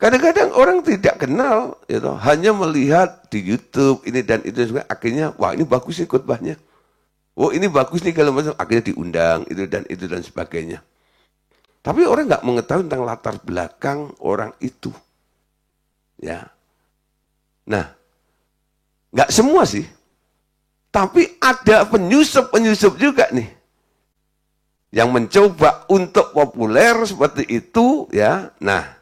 kadang-kadang orang tidak kenal, gitu, hanya melihat di YouTube ini dan itu juga. Akhirnya, wah ini bagus nih khotbahnya. Oh ini bagus nih kalau macam, akhirnya diundang itu dan sebagainya. Tapi orang nggak mengetahui tentang latar belakang orang itu, ya. Nah, nggak semua sih, tapi ada penyusup juga nih yang mencoba untuk populer seperti itu, ya. Nah,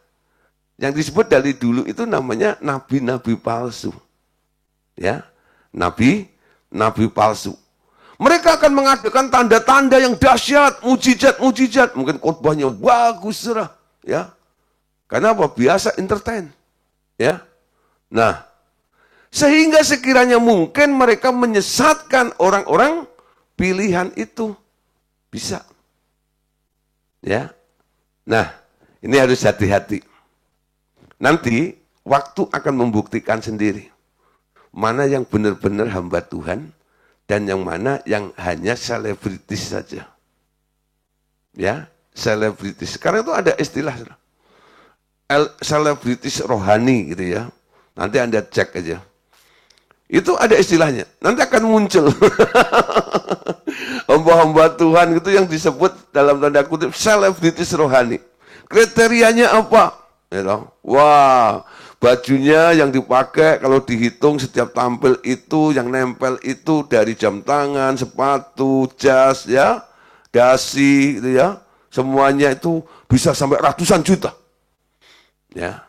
yang disebut dari dulu itu namanya nabi-nabi palsu, ya, nabi palsu. Mereka akan mengadakan tanda-tanda yang dahsyat, mujizat. Mungkin khotbahnya bagus, ya. Karena apa? Biasa entertain, ya. Nah, sehingga sekiranya mungkin mereka menyesatkan orang-orang pilihan itu. Bisa. Ya. Nah, ini harus hati-hati. Nanti waktu akan membuktikan sendiri. Mana yang benar-benar hamba Tuhan dan yang mana yang hanya selebritis saja. Ya, selebritis. Sekarang itu ada istilah selebritis rohani gitu ya. Nanti Anda cek aja. Itu ada istilahnya. Nanti akan muncul hamba-hamba Tuhan itu yang disebut dalam tanda kutip selebritis rohani. Kriterianya apa? You wah, bajunya yang dipakai kalau dihitung setiap tampil itu yang nempel itu dari jam tangan, sepatu, jas, ya, dasi, gitu ya. Semuanya itu bisa sampai ratusan juta. Ya.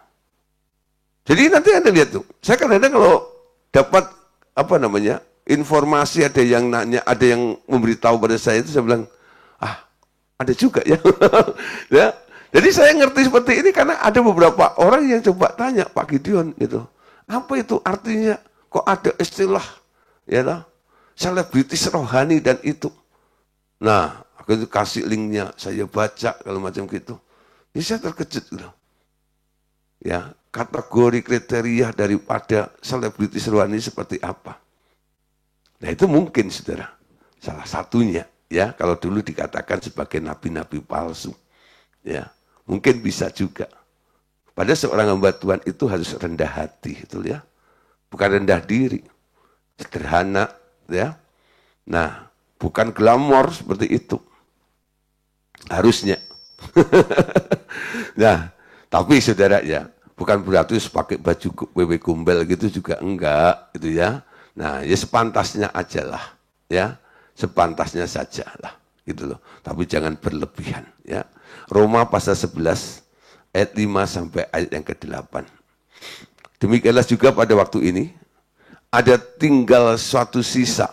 Jadi nanti Anda lihat tuh. Saya kadang-kadang kalau dapat informasi, ada yang nanya, ada yang memberitahu pada saya itu, saya bilang, ada juga ya. Ya. Jadi saya ngerti seperti ini karena ada beberapa orang yang coba tanya Pak Gideon gitu, apa itu artinya? Kok ada istilah ya selebritis rohani dan itu? Nah, aku kasih linknya, saya baca kalau macam gitu. Ini saya terkejut gitu. ya, kategori kriteria daripada selebritis rohani seperti apa. Nah itu mungkin saudara, salah satunya ya, kalau dulu dikatakan sebagai nabi-nabi palsu, ya mungkin bisa juga. Pada seorang hamba Tuhan itu harus rendah hati, itu ya, bukan rendah diri, sederhana, ya. Nah, bukan glamor seperti itu, harusnya. Nah, tapi saudara ya, bukan berarti pakai baju wewe gombel gitu juga enggak, gitu ya. Nah, ya sepantasnya aja lah, ya, sepantasnya saja lah, gitu loh. Tapi jangan berlebihan, ya. Roma pasal 11 ayat 5 sampai ayat yang ke-8. Demikianlah juga pada waktu ini ada tinggal suatu sisa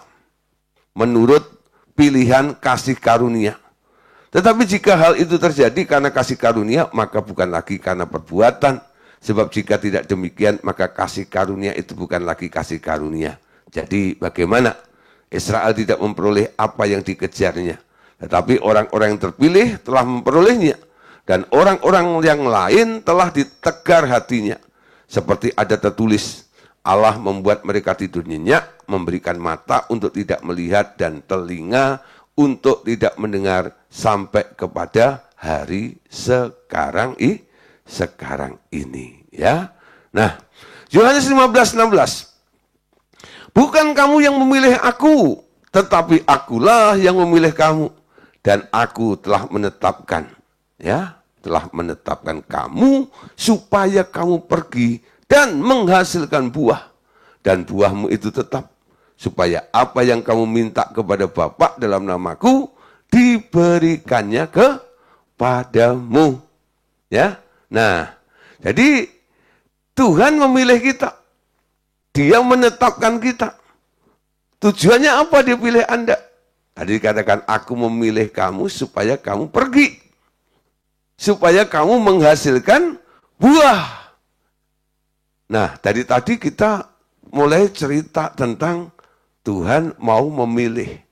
menurut pilihan kasih karunia. Tetapi jika hal itu terjadi karena kasih karunia, maka bukan lagi karena perbuatan. Sebab jika tidak demikian, maka kasih karunia itu bukan lagi kasih karunia. Jadi bagaimana? Israel tidak memperoleh apa yang dikejarnya. Tetapi orang-orang yang terpilih telah memperolehnya. Dan orang-orang yang lain telah ditegar hatinya. Seperti ada tertulis, Allah membuat mereka tidur nyenyak, memberikan mata untuk tidak melihat dan telinga untuk tidak mendengar sampai kepada hari sekarang ini, ya. Nah, Yohanes 15:16. Bukan kamu yang memilih aku, tetapi akulah yang memilih kamu, dan aku telah menetapkan, ya, telah menetapkan kamu supaya kamu pergi dan menghasilkan buah, dan buahmu itu tetap, supaya apa yang kamu minta kepada Bapa dalam namaku diberikannya kepadamu. Ya. Nah, jadi Tuhan memilih kita. Dia menetapkan kita. Tujuannya apa dia pilih Anda? Tadi dikatakan, aku memilih kamu supaya kamu pergi. Supaya kamu menghasilkan buah. Nah, tadi kita mulai cerita tentang Tuhan mau memilih.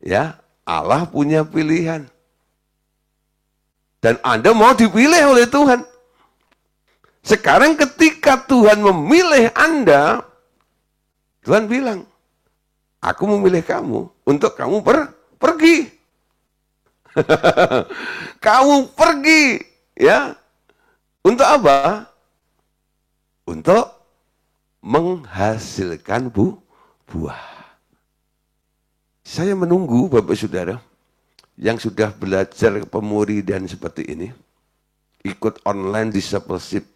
Ya, Allah punya pilihan. Dan Anda mau dipilih oleh Tuhan. Sekarang ketika Tuhan memilih Anda, Tuhan bilang, aku memilih kamu untuk kamu pergi. Kamu pergi, ya. Untuk apa? Untuk menghasilkan buah. Saya menunggu Bapak Saudara yang sudah belajar pemuridan seperti ini, ikut online discipleship.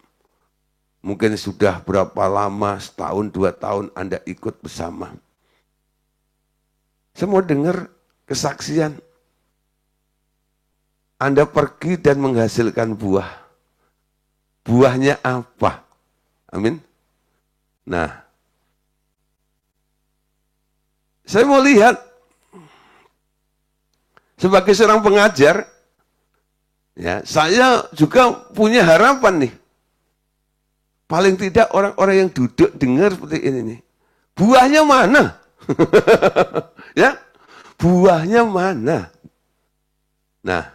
Mungkin sudah berapa lama, setahun, 2 tahun Anda ikut bersama. Saya mau dengar kesaksian. Anda pergi dan menghasilkan buah. Buahnya apa? Amin. Nah, saya mau lihat sebagai seorang pengajar, ya, saya juga punya harapan nih. Paling tidak orang-orang yang duduk dengar seperti ini nih. Buahnya mana? Ya, buahnya mana? Nah,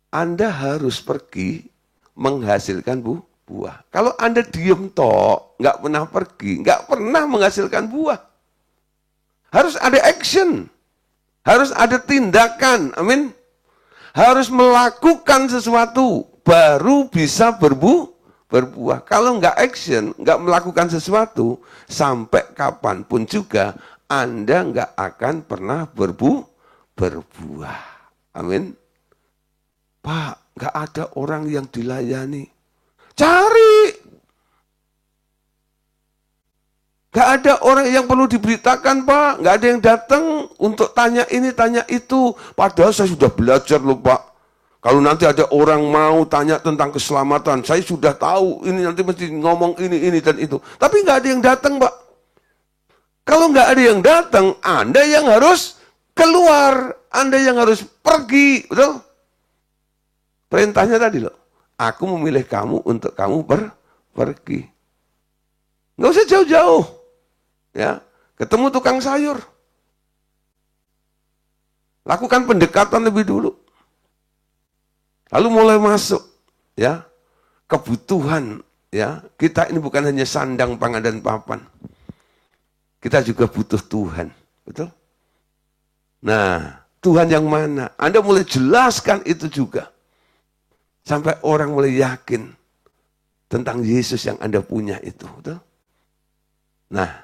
Anda harus pergi menghasilkan buah. Kalau Anda diem tok, nggak pernah pergi, nggak pernah menghasilkan buah. Harus ada action. Harus ada tindakan, amin. Harus melakukan sesuatu, baru bisa berbuah. Kalau nggak action, nggak melakukan sesuatu, sampai kapanpun juga, Anda nggak akan pernah berbuah. Amin. Pak, nggak ada orang yang dilayani. Cari. Nggak ada orang yang perlu diberitakan, Pak. Nggak ada yang datang untuk tanya ini, tanya itu. Padahal saya sudah belajar loh, Pak. Kalau nanti ada orang mau tanya tentang keselamatan, saya sudah tahu ini nanti mesti ngomong ini, dan itu. Tapi nggak ada yang datang, Pak. Kalau nggak ada yang datang, Anda yang harus keluar. Anda yang harus pergi, betul? Perintahnya tadi loh. Aku memilih kamu untuk kamu pergi. Nggak usah jauh-jauh. Ya, ketemu tukang sayur. Lakukan pendekatan lebih dulu. Lalu mulai masuk, ya. kebutuhan, ya. Kita ini bukan hanya sandang, pangan, dan papan. Kita juga butuh Tuhan, betul? Nah, Tuhan yang mana? Anda mulai jelaskan itu juga. Sampai orang mulai yakin tentang Yesus yang Anda punya itu, betul? Nah,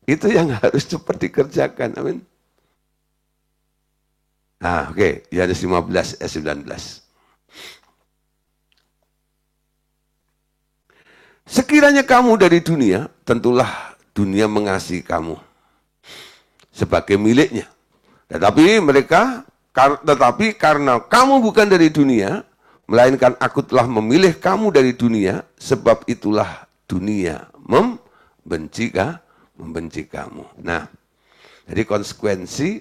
itu yang harus cepat dikerjakan, amin. Nah, oke, Yohanes 15 ayat 19. Sekiranya kamu dari dunia, tentulah dunia mengasihi kamu sebagai miliknya. Tetapi karena kamu bukan dari dunia, melainkan aku telah memilih kamu dari dunia, sebab itulah dunia membenci kamu. Nah, jadi konsekuensi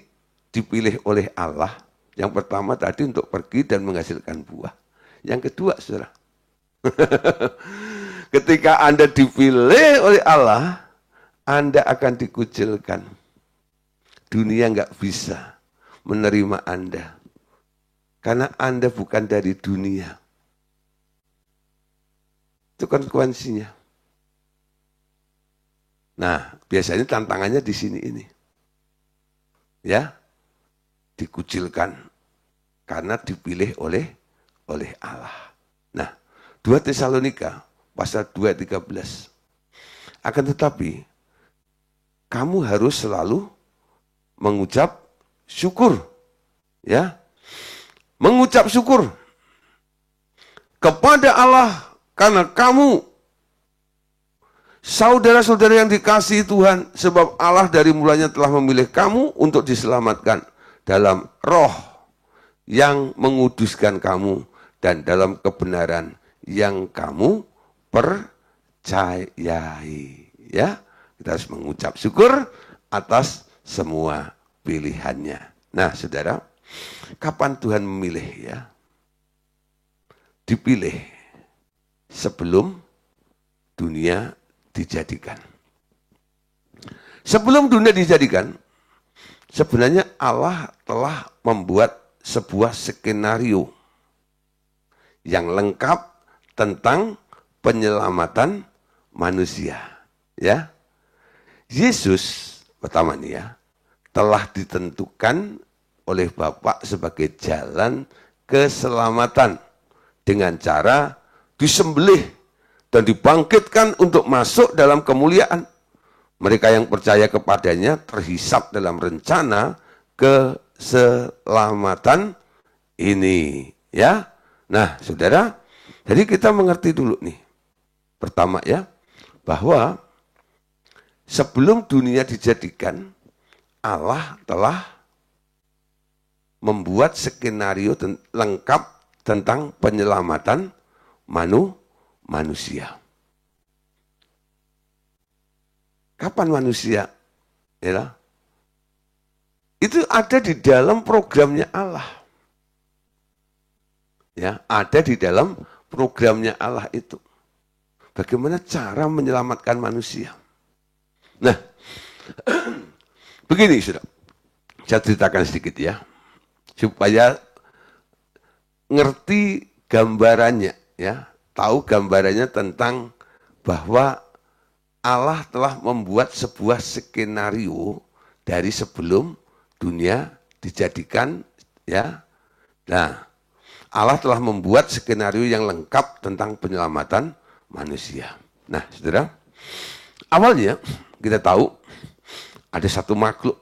dipilih oleh Allah. Yang pertama tadi untuk pergi dan menghasilkan buah. Yang kedua, saudara, ketika Anda dipilih oleh Allah, Anda akan dikucilkan. Dunia nggak bisa menerima Anda. Karena Anda bukan dari dunia. Itu konsekuensinya. Nah, biasanya tantangannya di sini ini. Ya, dikucilkan. Karena dipilih oleh Allah. Nah, 2 Tesalonika pasal 2:13. Akan tetapi, kamu harus selalu mengucap syukur. Ya, mengucap syukur kepada Allah karena kamu saudara-saudara yang dikasihi Tuhan, sebab Allah dari mulanya telah memilih kamu untuk diselamatkan dalam roh yang menguduskan kamu dan dalam kebenaran yang kamu percayai. Ya, kita harus mengucap syukur atas semua pilihannya. Nah, saudara, kapan Tuhan memilih, ya? Dipilih sebelum dunia dijadikan. Sebelum dunia dijadikan, sebenarnya Allah telah membuat sebuah skenario yang lengkap tentang penyelamatan manusia. Ya, Yesus pertama nih, ya, telah ditentukan oleh Bapa sebagai jalan keselamatan dengan cara disembelih dan dibangkitkan untuk masuk dalam kemuliaan. Mereka yang percaya kepadanya terhisap dalam rencana keselamatan ini. Ya, nah saudara, jadi kita mengerti dulu nih. Pertama, ya, bahwa sebelum dunia dijadikan, Allah telah membuat skenario lengkap tentang penyelamatan manusia. Kapan manusia? Ya, itu ada di dalam programnya Allah. Ya, ada di dalam programnya Allah itu. Bagaimana cara menyelamatkan manusia? Nah, begini, saudara. Saya ceritakan sedikit, ya, supaya ngerti gambarannya, ya, tahu gambarannya tentang bahwa Allah telah membuat sebuah skenario dari sebelum dunia dijadikan, ya. Nah, Allah telah membuat skenario yang lengkap tentang penyelamatan manusia. Nah, saudara, awalnya kita tahu ada satu makhluk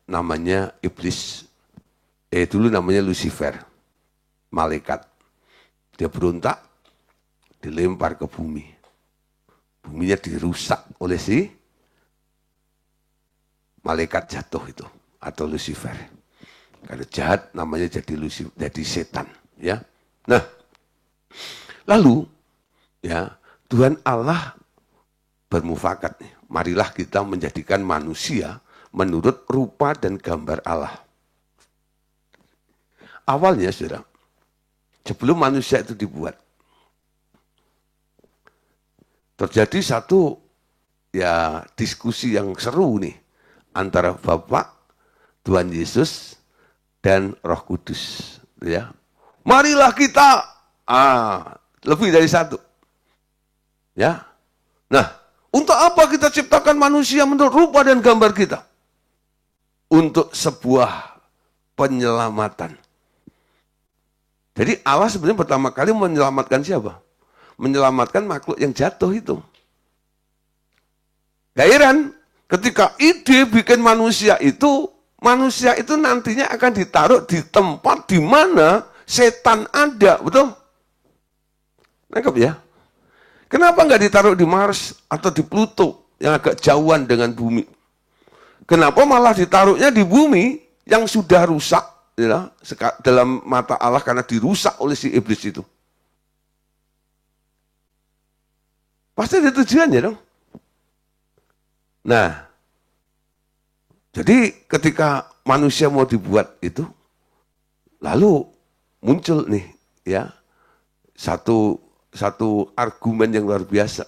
namanya iblis. Dulu namanya Lucifer, malaikat. Dia berontak, dilempar ke bumi. Buminya dirusak oleh si malaikat jatuh itu, atau Lucifer. Karena jahat namanya jadi setan, ya. Nah, lalu, ya, Tuhan Allah bermufakat nih, marilah kita menjadikan manusia menurut rupa dan gambar Allah. Awalnya, saudara, sebelum manusia itu dibuat, terjadi satu, ya, diskusi yang seru nih antara Bapa, Tuhan Yesus, dan Roh Kudus, ya. Marilah kita, lebih dari satu. Ya. Nah, untuk apa kita ciptakan manusia menurut rupa dan gambar kita? Untuk sebuah penyelamatan. Jadi Allah sebenarnya pertama kali menyelamatkan siapa? Menyelamatkan makhluk yang jatuh itu. Gak heran, ketika ide bikin manusia itu nantinya akan ditaruh di tempat di mana setan ada, betul? Nangkep ya? Kenapa nggak ditaruh di Mars atau di Pluto yang agak jauhan dengan bumi? Kenapa malah ditaruhnya di bumi yang sudah rusak, ya, dalam mata Allah karena dirusak oleh si iblis itu? Pasti ada tujuannya dong. Nah, jadi ketika manusia mau dibuat itu, lalu muncul nih ya satu argumen yang luar biasa.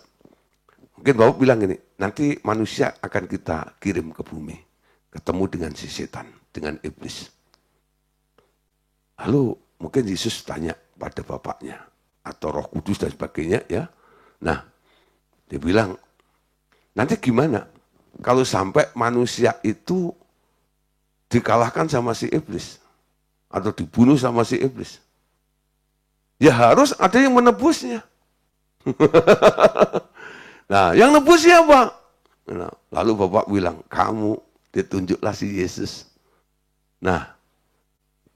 Mungkin Bapak bilang gini, nanti manusia akan kita kirim ke bumi, ketemu dengan si setan, dengan iblis. Lalu mungkin Yesus tanya pada bapaknya, atau Roh Kudus dan sebagainya ya. Nah, dia bilang, nanti gimana kalau sampai manusia itu dikalahkan sama si iblis, atau dibunuh sama si iblis? Ya harus ada yang menebusnya. Nah, yang nebus siapa? Nah, lalu Bapak bilang, kamu, ditunjuklah si Yesus. Nah,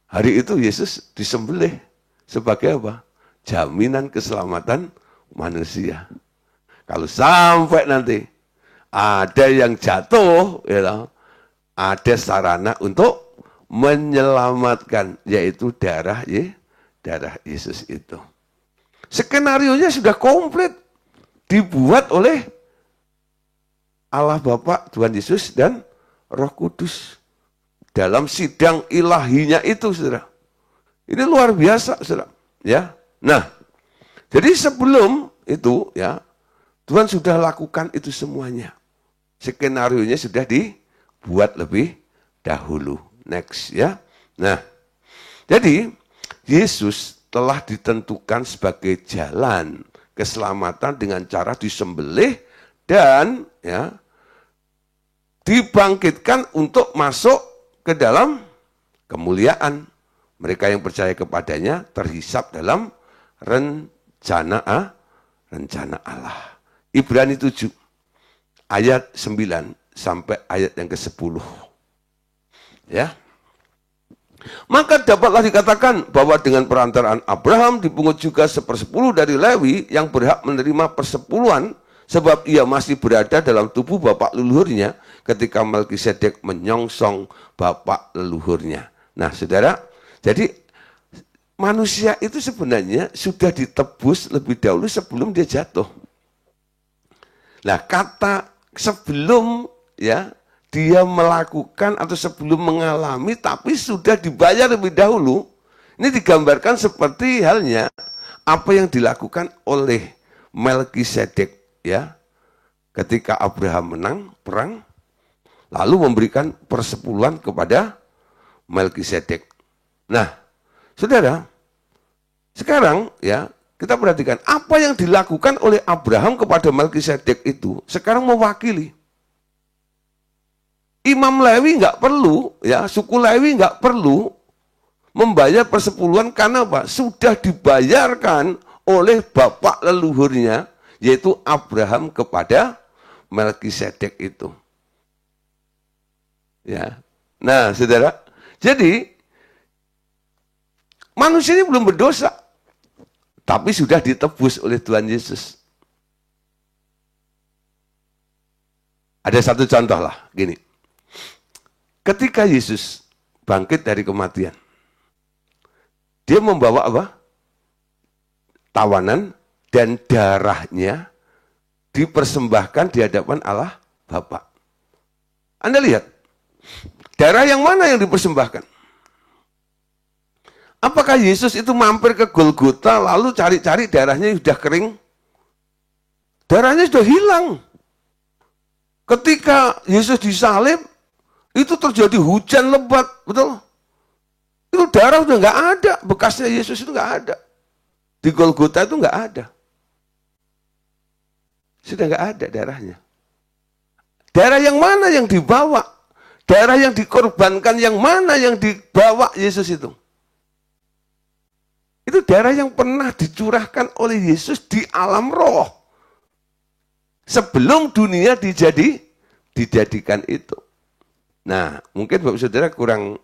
hari itu Yesus disembelih sebagai apa? Jaminan keselamatan manusia. Kalau sampai nanti ada yang jatuh, ya, ada sarana untuk menyelamatkan, yaitu darah Yesus itu. Skenarionya sudah komplit, dibuat oleh Allah Bapa, Tuhan Yesus, dan Roh Kudus. Dalam sidang ilahinya itu, saudara. Ini luar biasa, saudara. Ya. Nah, jadi sebelum itu, ya, Tuhan sudah lakukan itu semuanya. Skenarionya sudah dibuat lebih dahulu. Next, ya. Nah, jadi Yesus telah ditentukan sebagai jalan keselamatan dengan cara disembelih dan ya dibangkitkan untuk masuk ke dalam kemuliaan. Mereka yang percaya kepadanya terhisap dalam rencana Allah. Ibrani 7 ayat 9 sampai ayat yang ke-10. Ya. Maka dapatlah dikatakan bahwa dengan perantaraan Abraham dipungut juga 1/10 dari Lewi yang berhak menerima persepuluhan, sebab ia masih berada dalam tubuh bapak leluhurnya ketika Melkisedek menyongsong bapak leluhurnya. Nah, saudara, jadi manusia itu sebenarnya sudah ditebus lebih dahulu sebelum dia jatuh. Nah, kata sebelum, ya, dia melakukan atau sebelum mengalami tapi sudah dibayar lebih dahulu. Ini digambarkan seperti halnya apa yang dilakukan oleh Melkisedek, ya, ketika Abraham menang perang lalu memberikan persepuluhan kepada Melkisedek. Nah, saudara, sekarang ya kita perhatikan apa yang dilakukan oleh Abraham kepada Melkisedek itu sekarang mewakili. Imam Lewi nggak perlu, ya, suku Lewi nggak perlu membayar persepuluhan karena apa? Sudah dibayarkan oleh bapak leluhurnya, yaitu Abraham kepada Melkisedek itu. Ya, nah, saudara, jadi manusia ini belum berdosa, tapi sudah ditebus oleh Tuhan Yesus. Ada satu contoh lah, gini. Ketika Yesus bangkit dari kematian, dia membawa apa? Tawanan dan darahnya dipersembahkan di hadapan Allah Bapa. Anda lihat, darah yang mana yang dipersembahkan? Apakah Yesus itu mampir ke Golgota lalu cari-cari darahnya sudah kering? Darahnya sudah hilang. Ketika Yesus disalib, itu terjadi hujan lebat, betul? Itu darah udah nggak ada, bekasnya Yesus itu nggak ada. Di Golgota itu nggak ada. sudah nggak ada darahnya. Darah yang mana yang dibawa? Darah yang dikorbankan yang mana yang dibawa Yesus itu? Itu darah yang pernah dicurahkan oleh Yesus di alam roh. Sebelum dunia dijadikan itu. Nah, mungkin Bapak Saudara kurang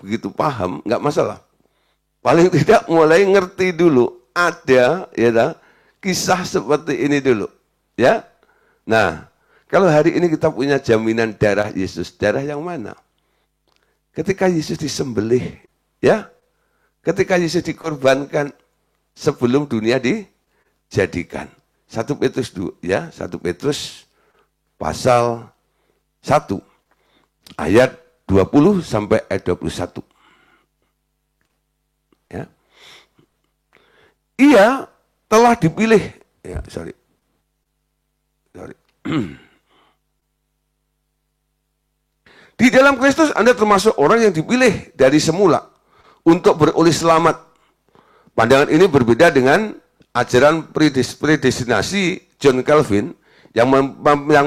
begitu paham, nggak masalah. Paling tidak mulai ngerti dulu, ada kisah seperti ini dulu, ya. Nah, kalau hari ini kita punya jaminan darah Yesus, darah yang mana? Ketika Yesus disembelih, ya. Ketika Yesus dikorbankan sebelum dunia dijadikan. 1 Petrus 2, ya, 1 Petrus pasal 1 ayat 20 sampai ayat 21. Ya. Ia telah dipilih, ya, sorry. Di dalam Kristus Anda termasuk orang yang dipilih dari semula untuk beroleh selamat. Pandangan ini berbeda dengan ajaran predestinasi John Calvin yang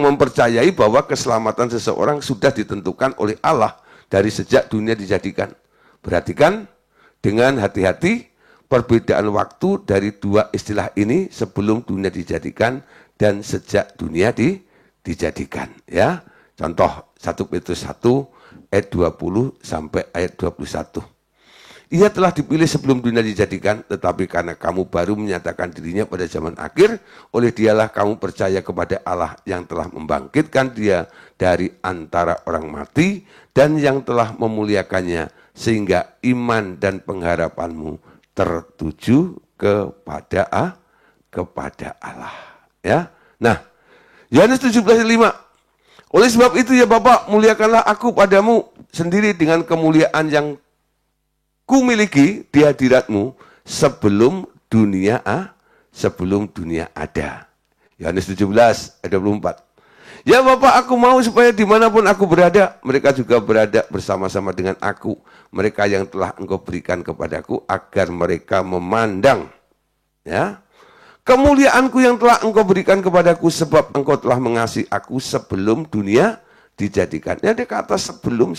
mempercayai bahwa keselamatan seseorang sudah ditentukan oleh Allah dari sejak dunia dijadikan. Perhatikan dengan hati-hati perbedaan waktu dari dua istilah ini sebelum dunia dijadikan dan sejak dunia dijadikan. Ya, contoh 1 Petrus 1 ayat 20 sampai ayat 21. Ia telah dipilih sebelum dunia dijadikan, tetapi karena kamu baru menyatakan dirinya pada zaman akhir, oleh dialah kamu percaya kepada Allah yang telah membangkitkan dia dari antara orang mati, dan yang telah memuliakannya, sehingga iman dan pengharapanmu tertuju kepada Allah. Ya, nah, Yohanes 17:5. Oleh sebab itu ya Bapa, muliakanlah aku padamu sendiri dengan kemuliaan yang ku miliki di hadiratmu sebelum dunia ada. Yohanes 17 ayat 24. Ya Bapa, aku mau supaya dimanapun aku berada, mereka juga berada bersama-sama dengan aku. Mereka yang telah Engkau berikan kepadaku, agar mereka memandang, ya, kemuliaanku yang telah Engkau berikan kepadaku, sebab Engkau telah mengasihi aku sebelum dunia dijadikan. Ya, ada kata sebelum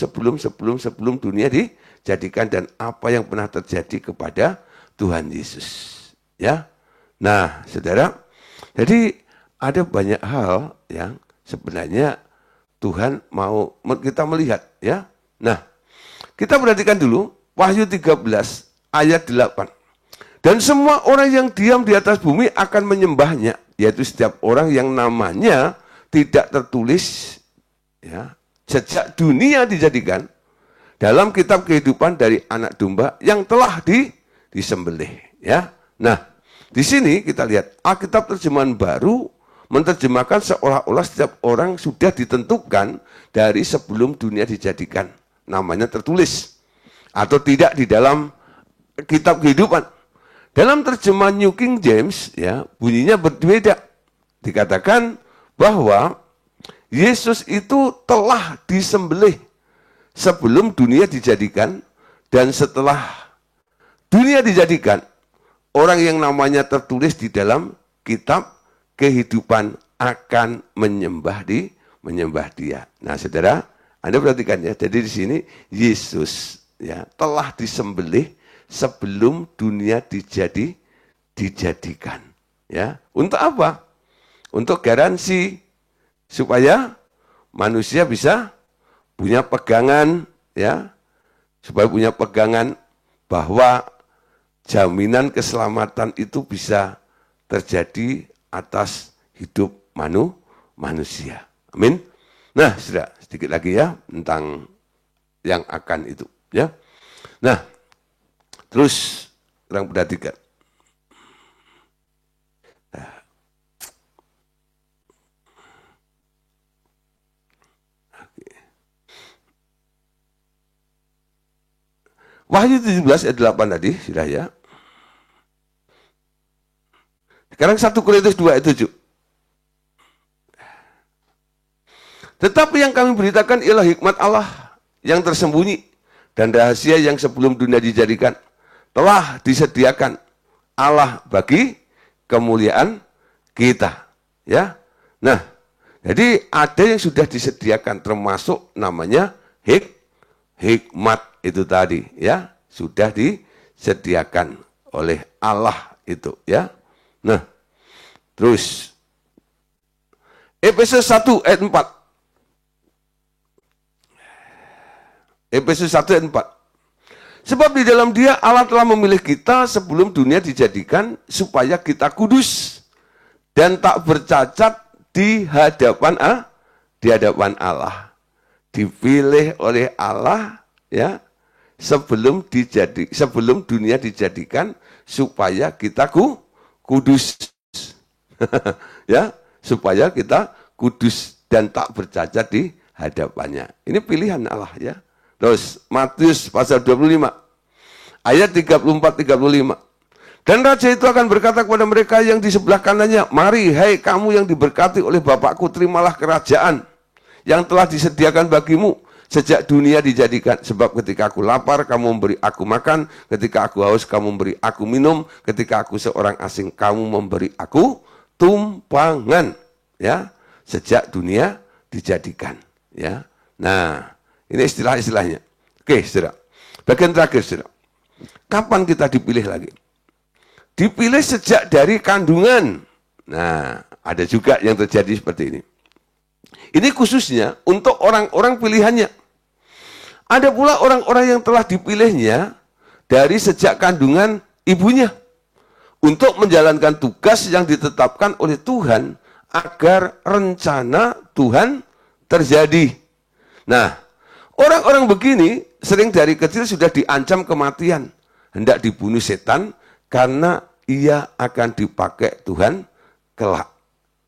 dunia dijadikan, dan apa yang pernah terjadi kepada Tuhan Yesus. Ya, nah, saudara, jadi ada banyak hal yang sebenarnya Tuhan mau kita melihat. Ya, nah, kita perhatikan dulu Wahyu 13 ayat 8. Dan semua orang yang diam di atas bumi akan menyembahnya, yaitu setiap orang yang namanya tidak tertulis, ya, sejak dunia dijadikan dalam kitab kehidupan dari anak domba yang telah disembelih. Ya, nah, di sini kita lihat Alkitab terjemahan baru menerjemahkan seolah-olah setiap orang sudah ditentukan dari sebelum dunia dijadikan, namanya tertulis atau tidak di dalam kitab kehidupan. Dalam terjemahan New King James, ya, bunyinya berbeda. Dikatakan bahwa Yesus itu telah disembelih sebelum dunia dijadikan, dan setelah dunia dijadikan, orang yang namanya tertulis di dalam kitab kehidupan akan menyembah dia. Nah, saudara, Anda perhatikan ya. Jadi di sini Yesus, ya, telah disembelih sebelum dunia dijadikan. Ya, untuk apa? Untuk garansi supaya manusia bisa punya pegangan, ya, supaya punya pegangan bahwa jaminan keselamatan itu bisa terjadi atas hidup manusia. Amin. Nah, sudah sedikit lagi ya tentang yang akan itu, ya. Nah, terus orang perhatikan. Nah. Wahyu 17 ayat 8 tadi, sudah ya. Sekarang 1 Korintus 2 ayat 7. Tetapi yang kami beritakan ialah hikmat Allah yang tersembunyi dan rahasia yang sebelum dunia dijadikan telah disediakan Allah bagi kemuliaan kita. Ya. Nah, jadi ada yang sudah disediakan termasuk namanya hikmat itu tadi, ya. Sudah disediakan oleh Allah itu, ya. Nah, terus Efesus 1 ayat 4. Efesus 1 ayat 4. Sebab di dalam Dia Allah telah memilih kita sebelum dunia dijadikan supaya kita kudus dan tak bercacat di hadapan Allah. Dipilih oleh Allah, ya, sebelum dunia dijadikan supaya kita kudus. Ya, supaya kita kudus dan tak bercacat di hadapannya. Ini pilihan Allah, ya. Terus Matius pasal 25 ayat 34-35. Dan raja itu akan berkata kepada mereka yang di sebelah kanannya, mari hai kamu yang diberkati oleh Bapakku, terimalah kerajaan yang telah disediakan bagimu sejak dunia dijadikan. Sebab ketika aku lapar, kamu memberi aku makan. Ketika aku haus, kamu memberi aku minum. Ketika aku seorang asing, kamu memberi aku tumpangan. Ya, sejak dunia dijadikan. Ya, nah, ini istilah-istilahnya. Oke, saudara. Bagian terakhir, saudara. Kapan kita dipilih lagi? Dipilih sejak dari kandungan. Nah, ada juga yang terjadi seperti ini. Ini khususnya untuk orang-orang pilihannya. Ada pula orang-orang yang telah dipilihnya dari sejak kandungan ibunya untuk menjalankan tugas yang ditetapkan oleh Tuhan agar rencana Tuhan terjadi. Nah, orang-orang begini sering dari kecil sudah diancam kematian, hendak dibunuh setan karena ia akan dipakai Tuhan kelak.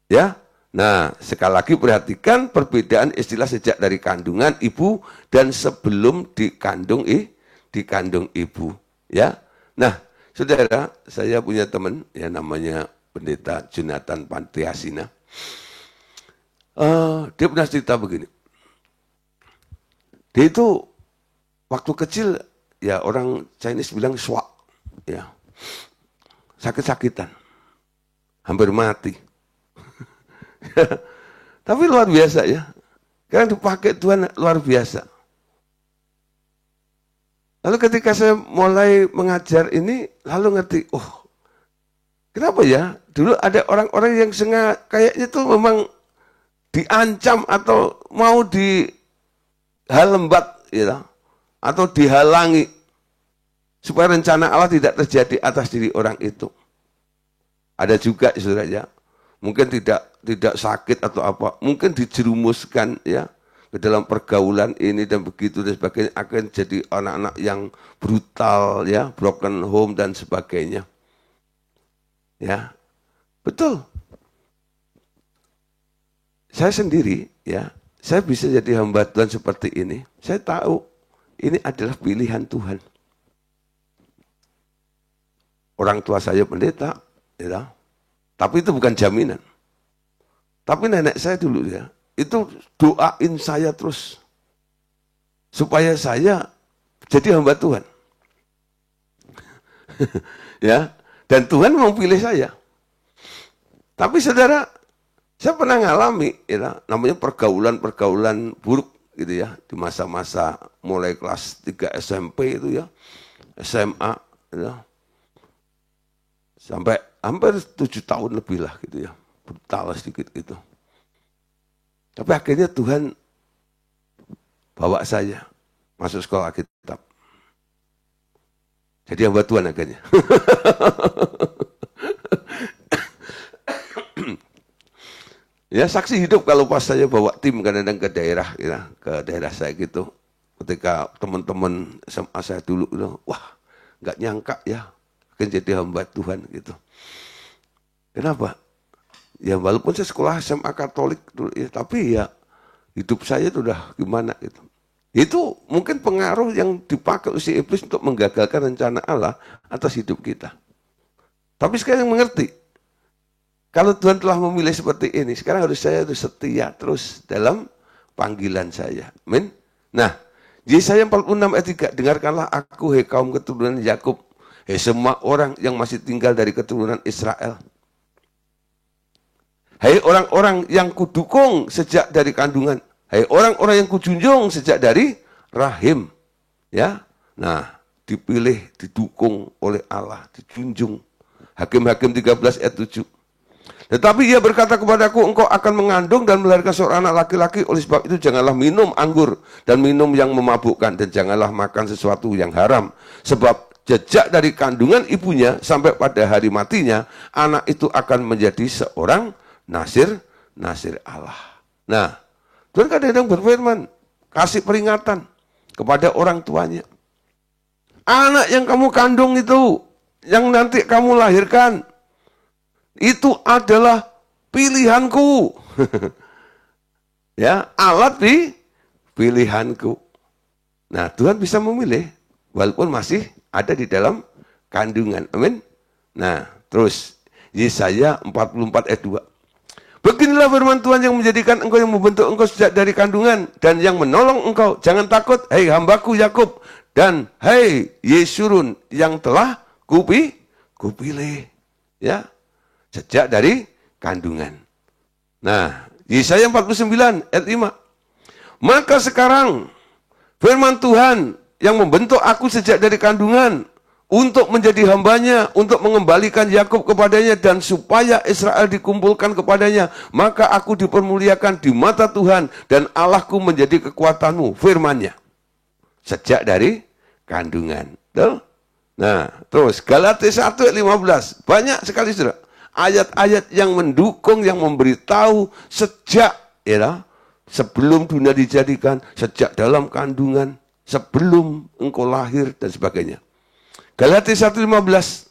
Ya. Nah, sekali lagi perhatikan perbedaan istilah sejak dari kandungan ibu dan sebelum dikandung ibu, ya. Nah, saudara, saya punya teman yang namanya Pendeta Jonathan Pantiasina. Dia pernah cerita begini. Dia itu waktu kecil, ya orang Chinese bilang swak, ya, sakit-sakitan, hampir mati. Tapi luar biasa, ya, karena dipakai Tuhan luar biasa. Lalu ketika saya mulai mengajar ini, lalu ngerti, oh, kenapa ya? Dulu ada orang-orang yang kayaknya tuh memang diancam atau mau dihalembat, ya, atau dihalangi supaya rencana Allah tidak terjadi atas diri orang itu. Ada juga, saudara, ya, mungkin tidak sakit atau apa, mungkin dijerumuskan, ya, ke dalam pergaulan ini dan begitu dan sebagainya, akan jadi anak-anak yang brutal, ya, broken home dan sebagainya. Ya, betul. Saya sendiri, ya, saya bisa jadi hamba Tuhan seperti ini. Saya tahu ini adalah pilihan Tuhan. Orang tua saya pendeta, ya, tapi itu bukan jaminan. Tapi nenek saya dulu, ya, itu doain saya terus supaya saya jadi hamba Tuhan. Ya, dan Tuhan mau pilih saya. Tapi saudara, saya pernah ngalami, ya, namanya pergaulan buruk gitu, ya, di masa-masa mulai kelas 3 SMP itu, ya, SMA, ya, sampai hampir 7 tahun lebih lah gitu, ya, brutal sedikit gitu. Tapi akhirnya Tuhan bawa saya masuk sekolah Alkitab. Jadi hamba Tuhan akhirnya. Ya, saksi hidup kalau pas saya bawa tim kadang-kadang ke daerah, ya, ke daerah saya gitu. Ketika teman-teman SMA saya dulu, wah, nggak nyangka, ya, akan jadi hamba Tuhan gitu. Kenapa? Ya walaupun saya sekolah SMA Katolik, ya, tapi ya hidup saya itu udah gimana gitu. Itu mungkin pengaruh yang dipakai si iblis untuk menggagalkan rencana Allah atas hidup kita. Tapi sekarang mengerti, kalau Tuhan telah memilih seperti ini, sekarang saya harus setia terus dalam panggilan saya. Amin. Nah, Yesaya 46 ayat 3, dengarkanlah aku, hei kaum keturunan Yakub, hei semua orang yang masih tinggal dari keturunan Israel. Hai orang-orang yang kudukung sejak dari kandungan. Hai orang-orang yang kujunjung sejak dari rahim. Ya. Nah, dipilih, didukung oleh Allah, dijunjung. Hakim-Hakim 13 ayat 7. Tetapi ia berkata kepadaku, engkau akan mengandung dan melahirkan seorang anak laki-laki. Oleh sebab itu janganlah minum anggur dan minum yang memabukkan. Dan janganlah makan sesuatu yang haram. Sebab jejak dari kandungan ibunya sampai pada hari matinya, anak itu akan menjadi seorang Nasir Allah. Nah, Tuhan kadang-kadang berfirman, kasih peringatan kepada orang tuanya. Anak yang kamu kandung itu, yang nanti kamu lahirkan, itu adalah pilihanku. Ya, alat di pilihanku. Nah, Tuhan bisa memilih, walaupun masih ada di dalam kandungan. Amin. Nah, terus Yesaya 44 ayat 2. Beginilah firman Tuhan yang menjadikan engkau, yang membentuk engkau sejak dari kandungan, dan yang menolong engkau. Jangan takut, hai hambaku Yakub, dan hai Yesurun yang telah kupilih. Ya, sejak dari kandungan. Nah, Yesaya 49 ayat 5. Maka sekarang firman Tuhan yang membentuk aku sejak dari kandungan, untuk menjadi hambanya, untuk mengembalikan Yakub kepadanya, dan supaya Israel dikumpulkan kepadanya. Maka aku dipermuliakan di mata Tuhan, dan Allahku menjadi kekuatanmu, firman-Nya. Sejak dari kandungan. Betul? Nah, terus Galatia 1 ayat 15. Banyak sekali, saudara. Ayat-ayat yang mendukung, yang memberitahu sejak, ya, sebelum dunia dijadikan, sejak dalam kandungan, sebelum engkau lahir, dan sebagainya. Galatia 1:15.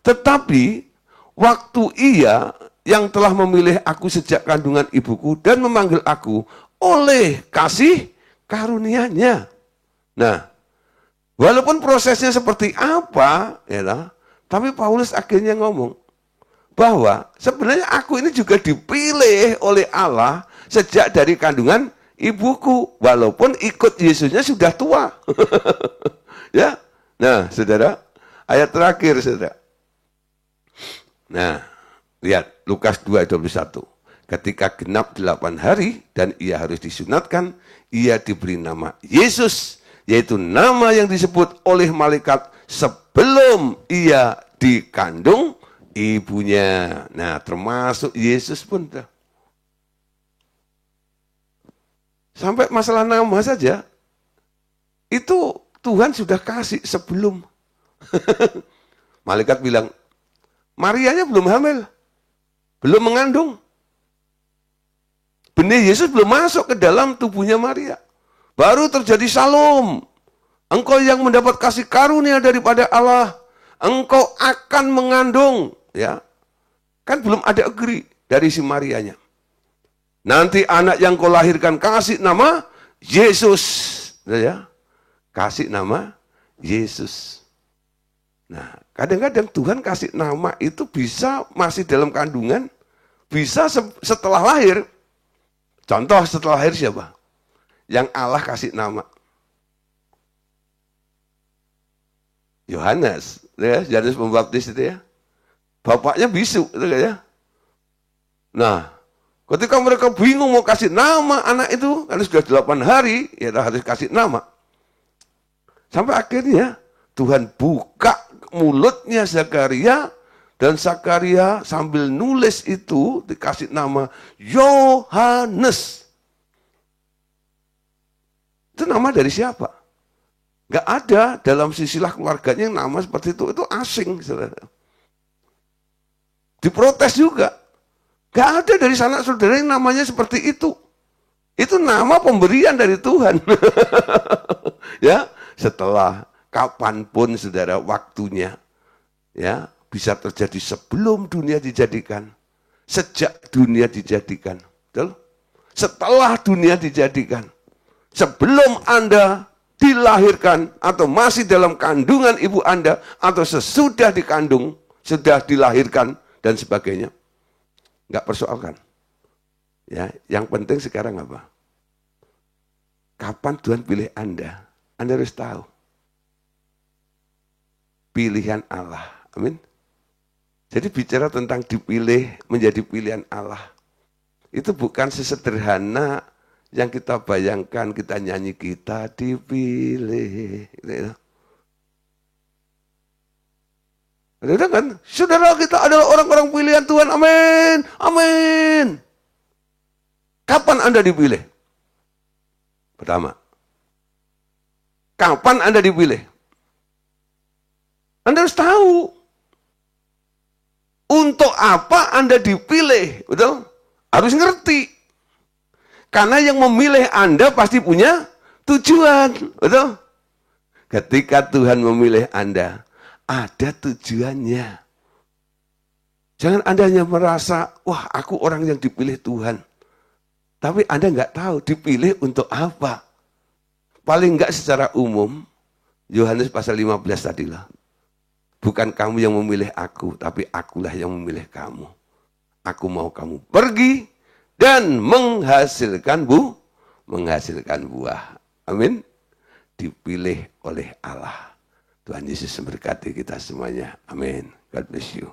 Tetapi waktu ia yang telah memilih aku sejak kandungan ibuku dan memanggil aku oleh kasih karunia-Nya. Nah, walaupun prosesnya seperti apa, ya, tapi Paulus akhirnya ngomong bahwa sebenarnya aku ini juga dipilih oleh Allah sejak dari kandungan ibuku, walaupun ikut Yesusnya sudah tua. Ya. Nah, saudara, ayat terakhir, saudara. Nah, lihat Lukas 2:21. Ketika genap 8 hari dan ia harus disunatkan, ia diberi nama Yesus, yaitu nama yang disebut oleh malaikat sebelum ia dikandung ibunya. Nah, termasuk Yesus pun. Sampai masalah nama saja, itu Tuhan sudah kasih sebelum. Malaikat bilang, Marianya belum hamil, belum mengandung. Benih Yesus belum masuk ke dalam tubuhnya Maria. Baru terjadi salom. Engkau yang mendapat kasih karunia daripada Allah, engkau akan mengandung. Ya, kan belum ada agree dari si Marianya. Nanti anak yang kau lahirkan kasih nama Yesus. Ya, kasih nama Yesus. Nah, kadang-kadang Tuhan kasih nama itu bisa masih dalam kandungan, bisa setelah lahir. Contoh setelah lahir siapa? Yang Allah kasih nama. Yohanes, ya, Yohanes Pembaptis itu ya. Bapaknya bisu, itu ya. Nah, ketika mereka bingung mau kasih nama anak itu, karena sudah 8 hari, ya harus kasih nama. Sampai akhirnya Tuhan buka mulutnya Zakaria, dan Zakaria sambil nulis itu dikasih nama Yohanes. Itu nama dari siapa? Gak ada dalam silsilah keluarganya yang nama seperti itu asing. Saudara. Diprotes juga. Gak ada dari sanak saudara yang namanya seperti itu. Itu nama pemberian dari Tuhan. Ya, setelah kapanpun saudara waktunya, ya, bisa terjadi sebelum dunia dijadikan, sejak dunia dijadikan, betul? Setelah dunia dijadikan, sebelum Anda dilahirkan atau masih dalam kandungan ibu Anda atau sesudah dikandung, sudah dilahirkan dan sebagainya, nggak persoalkan. Ya, yang penting sekarang apa? Kapan Tuhan pilih Anda? Anda harus tahu. Pilihan Allah. Amin. Jadi bicara tentang dipilih menjadi pilihan Allah. itu bukan sesederhana yang kita bayangkan, kita nyanyi kita dipilih. Gitu. Udah kan? Saudara kita adalah orang-orang pilihan Tuhan. Amin. Amin. Kapan Anda dipilih? Pertama. Kapan Anda dipilih? Anda harus tahu. Untuk apa Anda dipilih? Betul? Harus ngerti. Karena yang memilih Anda pasti punya tujuan. Betul? Ketika Tuhan memilih Anda, ada tujuannya. Jangan Anda hanya merasa, wah aku orang yang dipilih Tuhan. Tapi Anda nggak tahu dipilih untuk apa. Paling nggak secara umum, Yohanes pasal 15 tadilah. Bukan kamu yang memilih aku, tapi akulah yang memilih kamu. Aku mau kamu pergi dan menghasilkan buah. Amin. Dipilih oleh Allah. Tuhan Yesus memberkati kita semuanya. Amin. God bless you.